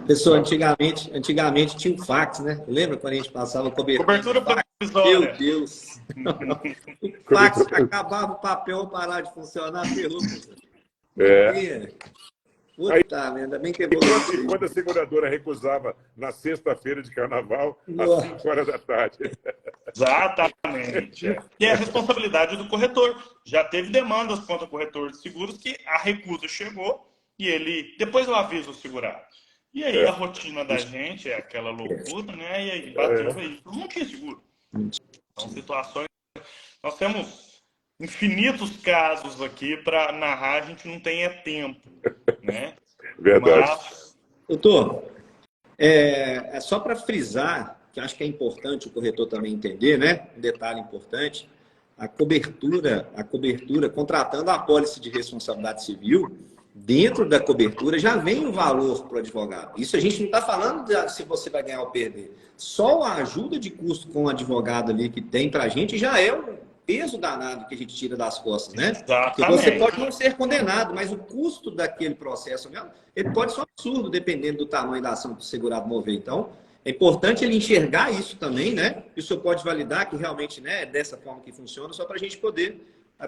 S1: Pessoal, antigamente tinha o fax, né? Lembra quando a gente passava
S2: cobertura
S1: provisória? Meu Deus! O fax acabava o papel parar de funcionar, ferrou. Puta merda, bem que
S3: E
S1: evoluiu.
S3: quando a seguradora recusava na sexta-feira de carnaval,
S1: Nossa.
S3: às 5 horas da tarde.
S2: Exatamente. E é a responsabilidade do corretor. Já teve demandas contra o corretor de seguros que a recusa chegou e ele... Depois eu aviso o segurado. E aí a rotina da gente é aquela loucura, né? E aí bateu o veículo, não tinha seguro. São situações... Nós temos infinitos casos aqui para narrar, a gente não tem tempo, né?
S3: Verdade.
S2: Mas...
S1: Doutor, é só para frisar, que acho que é importante o corretor também entender, né? Um detalhe importante, a cobertura, contratando a apólice de responsabilidade civil, dentro da cobertura já vem o valor para o advogado. Isso a gente não está falando de se você vai ganhar ou perder. Só a ajuda de custo com o advogado ali que tem para a gente já é um peso danado que a gente tira das costas, né?
S2: Exatamente.
S1: Porque você pode não ser condenado, mas o custo daquele processo mesmo, ele pode ser um absurdo, dependendo do tamanho da ação que o segurado mover. Então, é importante ele enxergar isso também, né? E o senhor pode validar que realmente, né, é dessa forma que funciona, só para a gente poder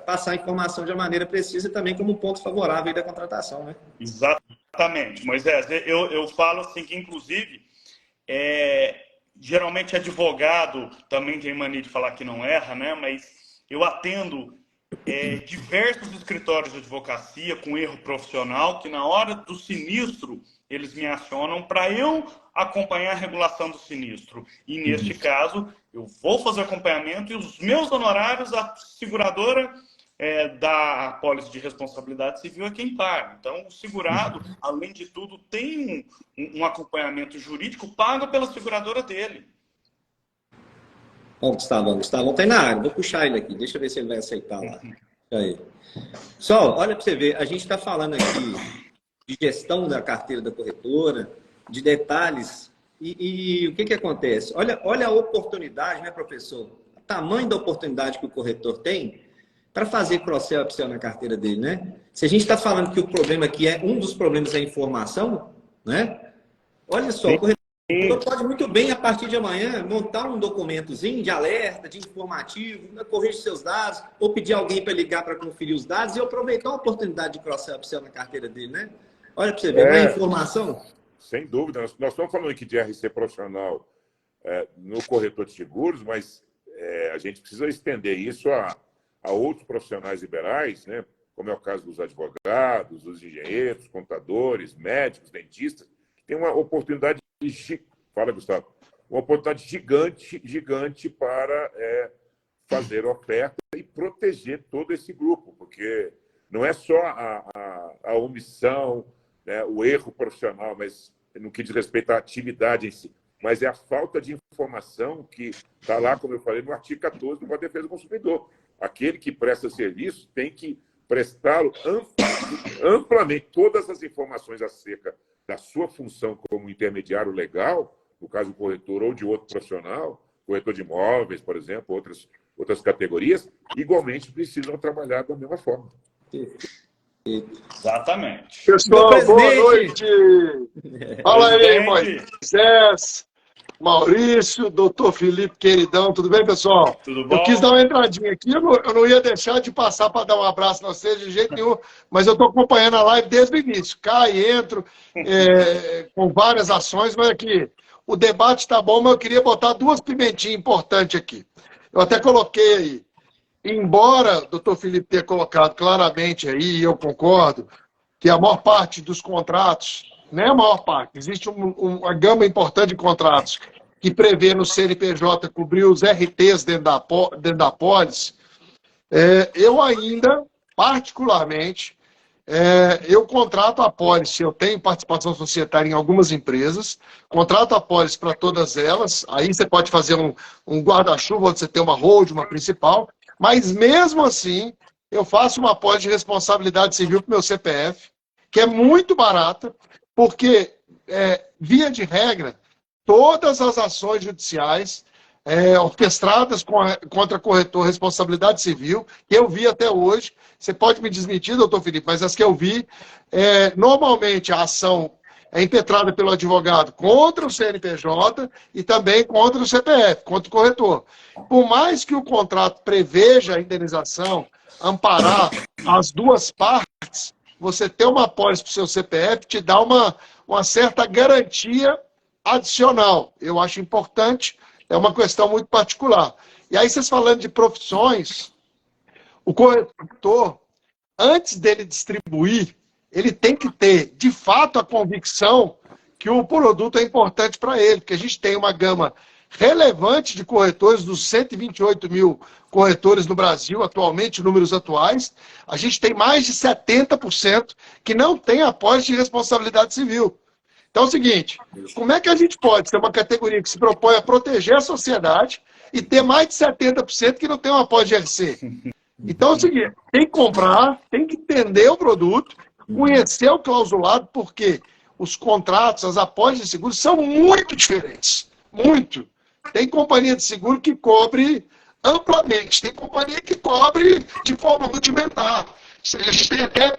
S1: passar a informação de uma maneira precisa e também como um ponto favorável da contratação, né?
S2: Exatamente. Moisés, eu falo assim que, inclusive, geralmente advogado também tem mania de falar que não erra, né? Mas eu atendo diversos escritórios de advocacia com erro profissional que na hora do sinistro eles me acionam para eu acompanhar a regulação do sinistro. E neste caso, eu vou fazer acompanhamento e os meus honorários, a seguradora da apólice de responsabilidade civil é quem paga. Então, o segurado, além de tudo, tem um acompanhamento jurídico pago pela seguradora dele.
S1: Ó, Gustavão tá na área, vou puxar ele aqui, deixa eu ver se ele vai aceitar lá. Aí. Pessoal, olha para você ver, a gente está falando aqui de gestão da carteira da corretora, de detalhes, e o que acontece? Olha a oportunidade, né, professor? O tamanho da oportunidade que o corretor tem para fazer cross-sell e upsell na carteira dele, né? Se a gente está falando que o problema aqui um dos problemas é a informação, né? Olha só, o corretor pode muito bem, a partir de amanhã, montar um documentozinho de alerta, de informativo, corrigir seus dados, ou pedir alguém para ligar para conferir os dados e aproveitar a oportunidade de cross-sell e upsell na carteira dele, né? Olha para você ver, não é informação?
S3: Sem dúvida. Nós estamos falando aqui de RC profissional no corretor de seguros, mas a gente precisa estender isso a outros profissionais liberais, né? Como é o caso dos advogados, dos engenheiros, contadores, médicos, dentistas, que tem uma oportunidade fala, Gustavo, uma oportunidade gigante para fazer oferta e proteger todo esse grupo, porque não é só a omissão, né, o erro profissional, mas no que diz respeito à atividade em si, mas é a falta de informação que está lá, como eu falei, no artigo 14 do Código de Defesa do Consumidor. Aquele que presta serviço tem que prestá-lo amplamente, todas as informações acerca da sua função como intermediário legal, no caso do corretor ou de outro profissional, corretor de imóveis, por exemplo, outras categorias, igualmente precisam trabalhar da mesma forma.
S2: Exatamente.
S4: Pessoal, boa noite. Fala aí, Moisés, Maurício, doutor Felipe, queridão, tudo bem, pessoal?
S2: Tudo bom?
S4: Eu quis dar uma entradinha aqui, eu não ia deixar de passar para dar um abraço a vocês de jeito nenhum, mas eu estou acompanhando a live desde o início. Caio, entro, com várias ações, mas aqui, o debate está bom, mas eu queria botar duas pimentinhas importantes aqui. Eu até coloquei aí, embora o doutor Felipe tenha colocado claramente aí, e eu concordo, que a maior parte dos contratos, não é a maior parte, existe uma gama importante de contratos que prevê no CNPJ cobrir os RTs dentro da apólice, eu ainda, particularmente, eu contrato a apólice, eu tenho participação societária em algumas empresas, contrato a apólice para todas elas, aí você pode fazer um guarda-chuva, onde você tem uma hold, uma principal, mas mesmo assim, eu faço uma apólice de responsabilidade civil para o meu CPF, que é muito barata, porque, via de regra, todas as ações judiciais orquestradas contra corretor responsabilidade civil, que eu vi até hoje, você pode me desmentir, doutor Felipe, mas as que eu vi, normalmente a ação é impetrada pelo advogado contra o CNPJ e também contra o CPF, contra o corretor. Por mais que o contrato preveja a indenização, amparar as duas partes, você ter uma apólice para o seu CPF te dá uma certa garantia adicional. Eu acho importante, é uma questão muito particular. E aí, vocês falando de profissões, o corretor, antes dele distribuir, ele tem que ter, de fato, a convicção que o produto é importante para ele, porque a gente tem uma gama relevante de corretores, dos 128 mil corretores no Brasil, atualmente, números atuais, a gente tem mais de 70% que não tem apólice de responsabilidade civil. Então é o seguinte, como é que a gente pode ter uma categoria que se propõe a proteger a sociedade e ter mais de 70% que não tem uma apólice de RC? Então é o seguinte, tem que comprar, tem que entender o produto, conhecer o clausulado, porque os contratos, as apólices de seguro são muito diferentes. Muito. Tem companhia de seguro que cobre amplamente, tem companhia que cobre de forma rudimentar. A gente tem até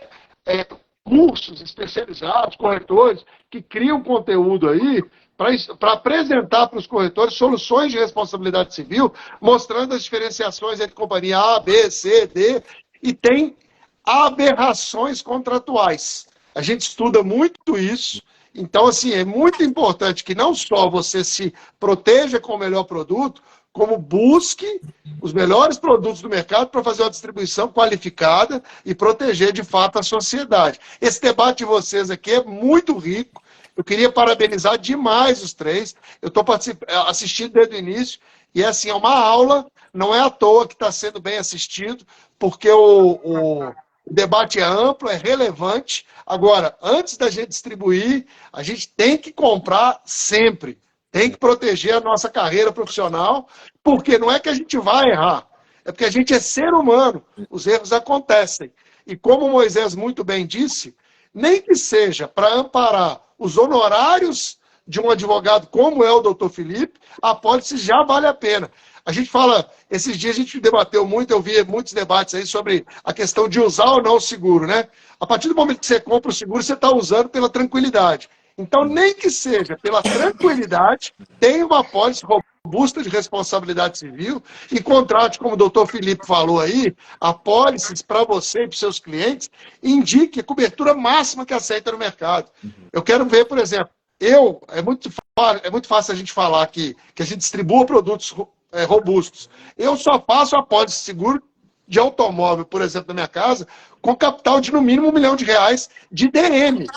S4: cursos especializados, corretores, que criam conteúdo aí para apresentar para os corretores soluções de responsabilidade civil, mostrando as diferenciações entre companhia A, B, C, D, e tem aberrações contratuais. A gente estuda muito isso. Então, assim, é muito importante que não só você se proteja com o melhor produto, como busque os melhores produtos do mercado para fazer uma distribuição qualificada e proteger, de fato, a sociedade. Esse debate de vocês aqui é muito rico. Eu queria parabenizar demais os três. Eu estou assistindo desde o início e, assim, é uma aula. Não é à toa que está sendo bem assistido, porque o debate é amplo, é relevante. Agora, antes da gente distribuir, a gente tem que comprar sempre. Tem que proteger a nossa carreira profissional, porque não é que a gente vai errar, é porque a gente é ser humano, os erros acontecem. E como o Moisés muito bem disse, nem que seja para amparar os honorários de um advogado como é o doutor Felipe, a apólice já vale a pena. A gente fala, esses dias a gente debateu muito, eu vi muitos debates aí sobre a questão de usar ou não o seguro, né? A partir do momento que você compra o seguro, você está usando pela tranquilidade. Então, nem que seja pela tranquilidade, tem uma apólice robusta de responsabilidade civil e contrate, como o doutor Felipe falou aí, apólices para você e para os seus clientes, indique a cobertura máxima que aceita no mercado. Eu quero ver, por exemplo, é muito fácil a gente falar que a gente distribua produtos robustos. Eu só faço apólice seguro de automóvel, por exemplo, na minha casa, com capital de no mínimo R$1 milhão de DM.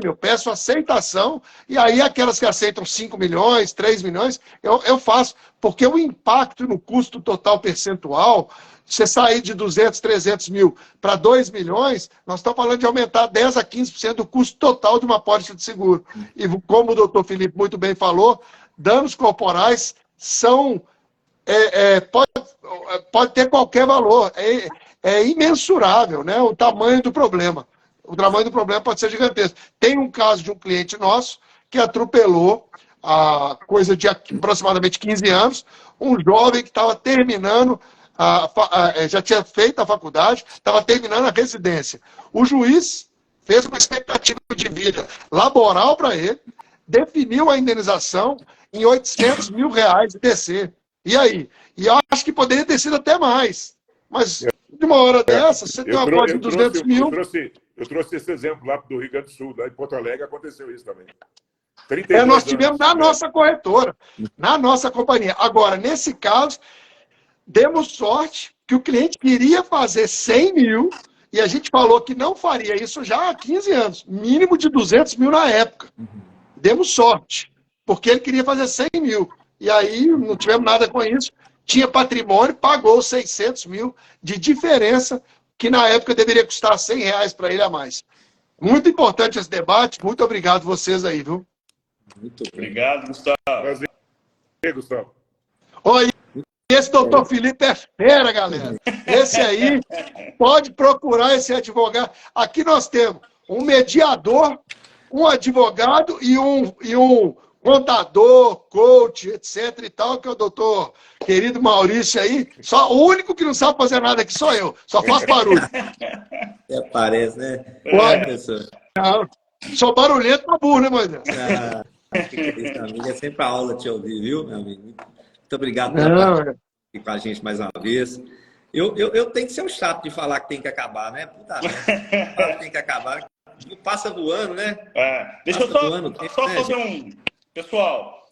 S4: Eu peço aceitação, e aí aquelas que aceitam 5 milhões, 3 milhões, eu faço, porque o impacto no custo total percentual, você sair de 200, 300 mil para 2 milhões, nós estamos falando de aumentar 10 a 15% do custo total de uma apólice de seguro. E como o doutor Felipe muito bem falou, danos corporais são, pode ter qualquer valor, é imensurável, né, o tamanho do problema. O tamanho do problema pode ser gigantesco. Tem um caso de um cliente nosso que atropelou, a coisa de aproximadamente 15 anos, um jovem que estava terminando, já tinha feito a faculdade, estava terminando a residência. O juiz fez uma expectativa de vida laboral para ele, definiu a indenização em R$800 mil de DC. E aí? E eu acho que poderia ter sido até mais. Mas, de uma hora dessa, você tem uma apólice de 200 mil...
S3: Eu trouxe esse exemplo lá do Rio Grande do Sul, lá em Porto Alegre aconteceu isso também.
S4: Nós tivemos na nossa corretora, na nossa companhia. Agora, nesse caso, demos sorte que o cliente queria fazer 100 mil e a gente falou que não faria isso já há 15 anos, mínimo de 200 mil na época. Demos sorte, porque ele queria fazer 100 mil. E aí não tivemos nada com isso, tinha patrimônio, pagou 600 mil de diferença, que na época deveria custar R$100 para ele a mais. Muito importante esse debate. Muito obrigado vocês aí, viu?
S1: Muito
S2: obrigado, Gustavo.
S3: Prazer, Gustavo.
S4: Oi, esse doutor Felipe é fera, galera. Esse aí, pode procurar esse advogado. Aqui nós temos um mediador, um advogado e um contador, coach, etc. e tal, que é o doutor querido Maurício aí. Só, o único que não sabe fazer nada aqui sou eu. Só faço barulho.
S1: Parece, né?
S4: Não, sou barulhento pra burro, né, Moisés?
S1: Meu amigo, é sempre a aula te ouvir, viu, meu amigo? Muito obrigado por estar aqui com a gente mais uma vez. Eu tenho que ser o chato de falar que tem que acabar, né? Puta, falar que tem que acabar. Passa do ano, né?
S2: Deixa eu só fazer um... Pessoal,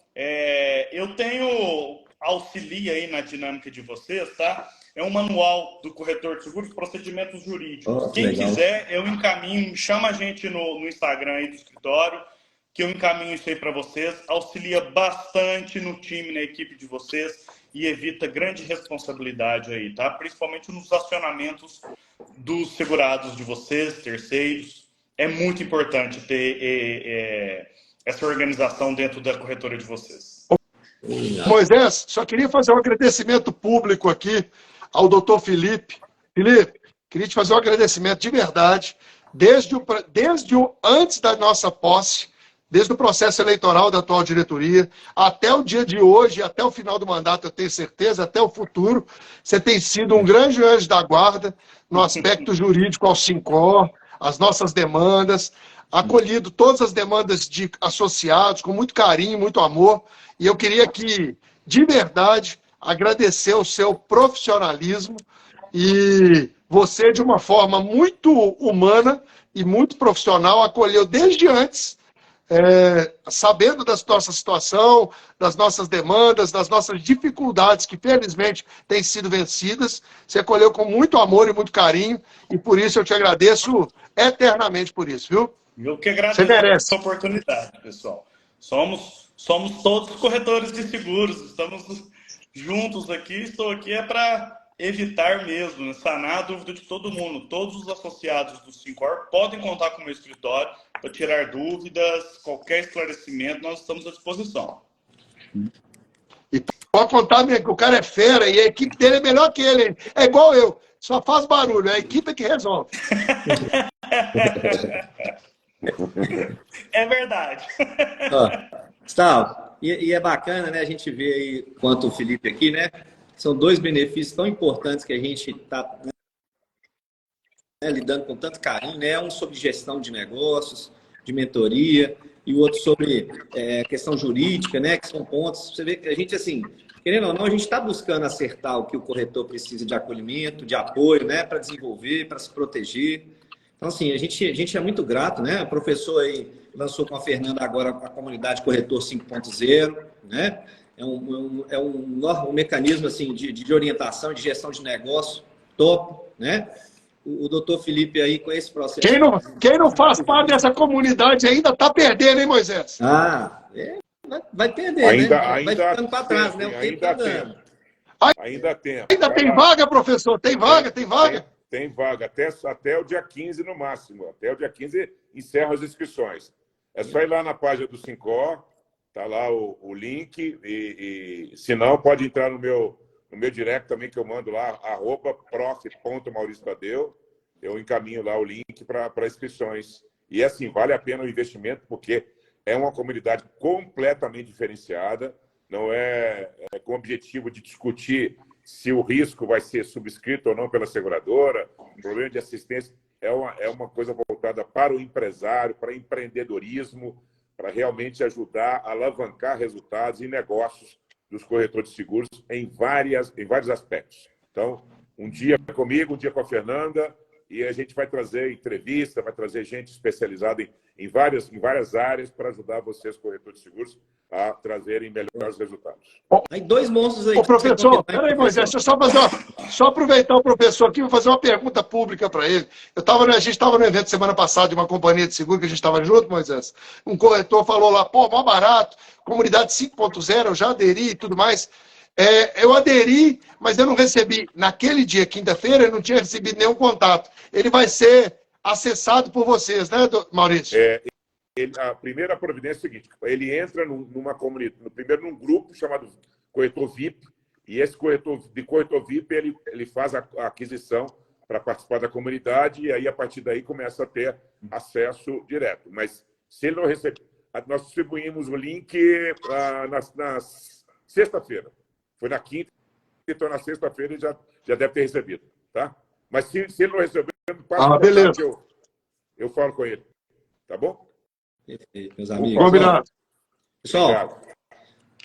S2: eu tenho auxilia aí na dinâmica de vocês, tá? É um manual do corretor de seguros, procedimentos jurídicos. Quem
S1: legal.
S2: quiser, eu encaminho, chama a gente no Instagram aí do escritório, que eu encaminho isso aí para vocês. Auxilia bastante no time, na equipe de vocês e evita grande responsabilidade aí, tá? Principalmente nos acionamentos dos segurados de vocês, terceiros. É muito importante ter essa organização dentro da corretora de vocês.
S4: Moisés, só queria fazer um agradecimento público aqui ao doutor Felipe. Felipe, queria te fazer um agradecimento de verdade, antes da nossa posse, desde o processo eleitoral da atual diretoria, até o dia de hoje, até o final do mandato, eu tenho certeza, até o futuro, você tem sido um grande anjo da guarda no aspecto jurídico ao Sincor, as nossas demandas, acolhido todas as demandas de associados com muito carinho, muito amor, e eu queria aqui, de verdade, agradecer o seu profissionalismo e você, de uma forma muito humana e muito profissional, acolheu desde antes, sabendo da nossa situação, das nossas demandas, das nossas dificuldades, que felizmente têm sido vencidas. Você acolheu com muito amor e muito carinho, e por isso eu te agradeço eternamente por isso, viu?
S2: Eu que agradeço essa oportunidade, pessoal. Somos todos corretores de seguros, estamos juntos aqui. Estou aqui para evitar mesmo, sanar a dúvida de todo mundo. Todos os associados do Sincor podem contar com o meu escritório para tirar dúvidas, qualquer esclarecimento, nós estamos à disposição.
S4: E pode contar, que o cara é fera e a equipe dele é melhor que ele. Hein? É igual eu, só faz barulho, a equipe é que resolve.
S2: É verdade.
S1: Gustavo, e é bacana, né, a gente ver aí, quanto o Felipe aqui, né? São dois benefícios tão importantes que a gente está lidando com tanto carinho, né? Um sobre gestão de negócios, de mentoria, e o outro sobre questão jurídica, né? Que são pontos. Você vê que a gente, assim, querendo ou não, a gente está buscando acertar o que o corretor precisa de acolhimento, de apoio, né? Para desenvolver, para se proteger. Então, assim, a gente é muito grato, né? O professor aí lançou com a Fernanda agora a comunidade Corretor 5.0, né? É um mecanismo assim, de orientação, de gestão de negócio top, né? O doutor Felipe aí com esse processo.
S4: Quem não faz parte dessa comunidade ainda está perdendo, hein, Moisés?
S1: Vai perder, né? Vai ficando para trás, né? O tempo está dando.
S3: Ainda tem.
S4: Ainda tem vaga, professor? Tem vaga? Tem vaga?
S3: Tem vaga. Até o dia 15 no máximo. Até o dia 15 encerram as inscrições. É só ir lá na página do Sincor. Tá lá o link, e se não, pode entrar no meu direct também, que eu mando lá, @prof.mauriciotadeu. Eu encaminho lá o link para inscrições. E assim, vale a pena o investimento, porque é uma comunidade completamente diferenciada, não é com o objetivo de discutir se o risco vai ser subscrito ou não pela seguradora, um problema de assistência, é uma coisa voltada para o empresário, para empreendedorismo, para realmente ajudar a alavancar resultados e negócios dos corretores de seguros em vários aspectos. Então, um dia comigo, um dia com a Fernanda, e a gente vai trazer entrevista, vai trazer gente especializada em várias áreas para ajudar vocês, corretores de seguros, a trazerem melhores resultados.
S1: Aí dois monstros aí.
S4: Ô, professor, peraí, Moisés, deixa eu só aproveitar o professor aqui e vou fazer uma pergunta pública para ele. A gente estava no evento semana passada de uma companhia de seguro que a gente estava junto, Moisés. Um corretor falou lá, mó barato, comunidade 5.0, eu já aderi e tudo mais. Eu aderi, mas eu não recebi. Naquele dia, quinta-feira, eu não tinha recebido nenhum contato. Ele vai ser acessado por vocês, né, Maurício?
S3: A primeira providência é o seguinte: ele entra numa comunidade, primeiro num grupo chamado Corretor VIP, e esse corretor VIP ele faz a aquisição para participar da comunidade, e aí a partir daí começa a ter acesso direto. Mas se ele não receber, nós distribuímos o link na sexta-feira. Foi na quinta, então na sexta-feira ele já deve ter recebido, tá? Mas se ele não receber,
S4: beleza.
S3: Eu falo com ele, tá bom?
S1: Perfeito, meus amigos.
S4: Combinado.
S1: Pessoal,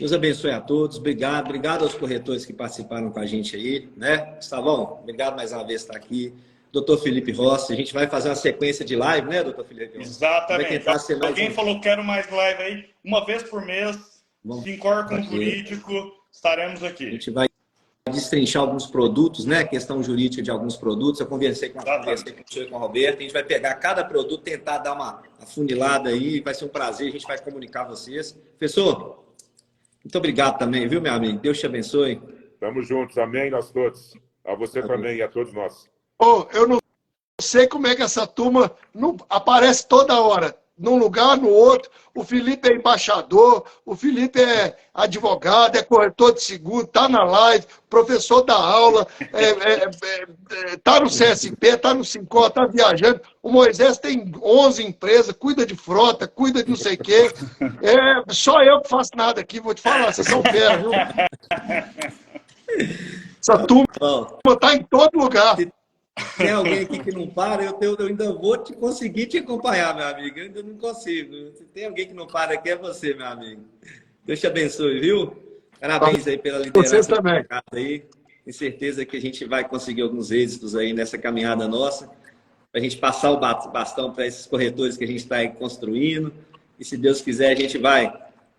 S1: Deus abençoe a todos. Obrigado. Obrigado aos corretores que participaram com a gente aí, né? Gustavão, obrigado mais uma vez por estar aqui. Doutor Felipe Rossi, a gente vai fazer uma sequência de live, né, doutor Felipe Rossi?
S2: Exatamente. Alguém falou que quero mais live aí, uma vez por mês, Sincor com jurídico, estaremos aqui. A gente vai
S1: destrinchar alguns produtos, né? A questão jurídica de alguns produtos. Eu conversei com o senhor e com o Roberto. A gente vai pegar cada produto, tentar dar uma afunilada aí. Vai ser um prazer, a gente vai comunicar vocês. Professor, muito obrigado também, viu, meu amigo? Deus te abençoe.
S3: Estamos juntos, amém, nós todos. A você também e a todos nós.
S4: Oh, eu não sei como é que essa turma não aparece toda hora, num lugar, no outro. O Felipe é embaixador, o Felipe é advogado, é corretor de seguro, está na live, professor da aula, está no CSP, está no Sincor, está viajando. O Moisés tem 11 empresas, cuida de frota, cuida de não sei o quê. Só eu que faço nada aqui, vou te falar, vocês são fera, viu? Essa turma está em todo lugar.
S1: Tem alguém aqui que não para, eu ainda vou conseguir te acompanhar, meu amigo. Eu ainda não consigo. Se tem alguém que não para aqui, é você, meu amigo. Deus te abençoe, viu? Parabéns aí pela liderança.
S4: Vocês também.
S1: Aí. Tenho certeza que a gente vai conseguir alguns êxitos aí nessa caminhada nossa, para a gente passar o bastão para esses corretores que a gente está aí construindo. E se Deus quiser, a gente vai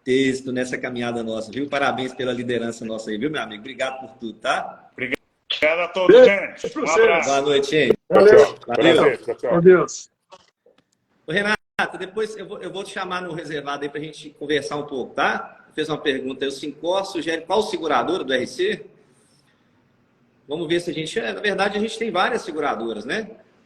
S1: ter êxito nessa caminhada nossa, viu? Parabéns pela liderança nossa aí, viu, meu amigo? Obrigado por tudo, tá?
S2: Obrigado a todos, gente. Um abraço.
S1: Boa noite, gente.
S4: Valeu.
S1: Valeu.
S4: Com Deus.
S1: Ô, Renato, depois eu vou te chamar no reservado aí para a gente conversar um pouco, tá? Fez uma pergunta aí. O Sincor sugere qual seguradora do RC? Vamos ver se a gente... na verdade, a gente tem várias seguradoras, né?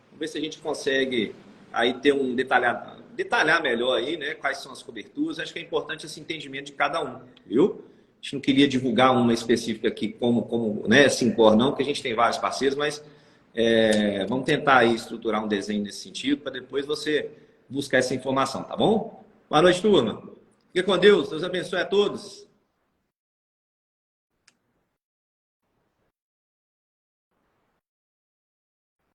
S1: Vamos ver se a gente consegue aí ter um detalhar melhor aí, né? Quais são as coberturas. Acho que é importante esse entendimento de cada um, viu? A gente não queria divulgar uma específica aqui como né, Sincor, não, porque a gente tem vários parceiros, mas vamos tentar aí estruturar um desenho nesse sentido para depois você buscar essa informação, tá bom? Boa noite, turma. Fique com Deus. Deus abençoe a todos.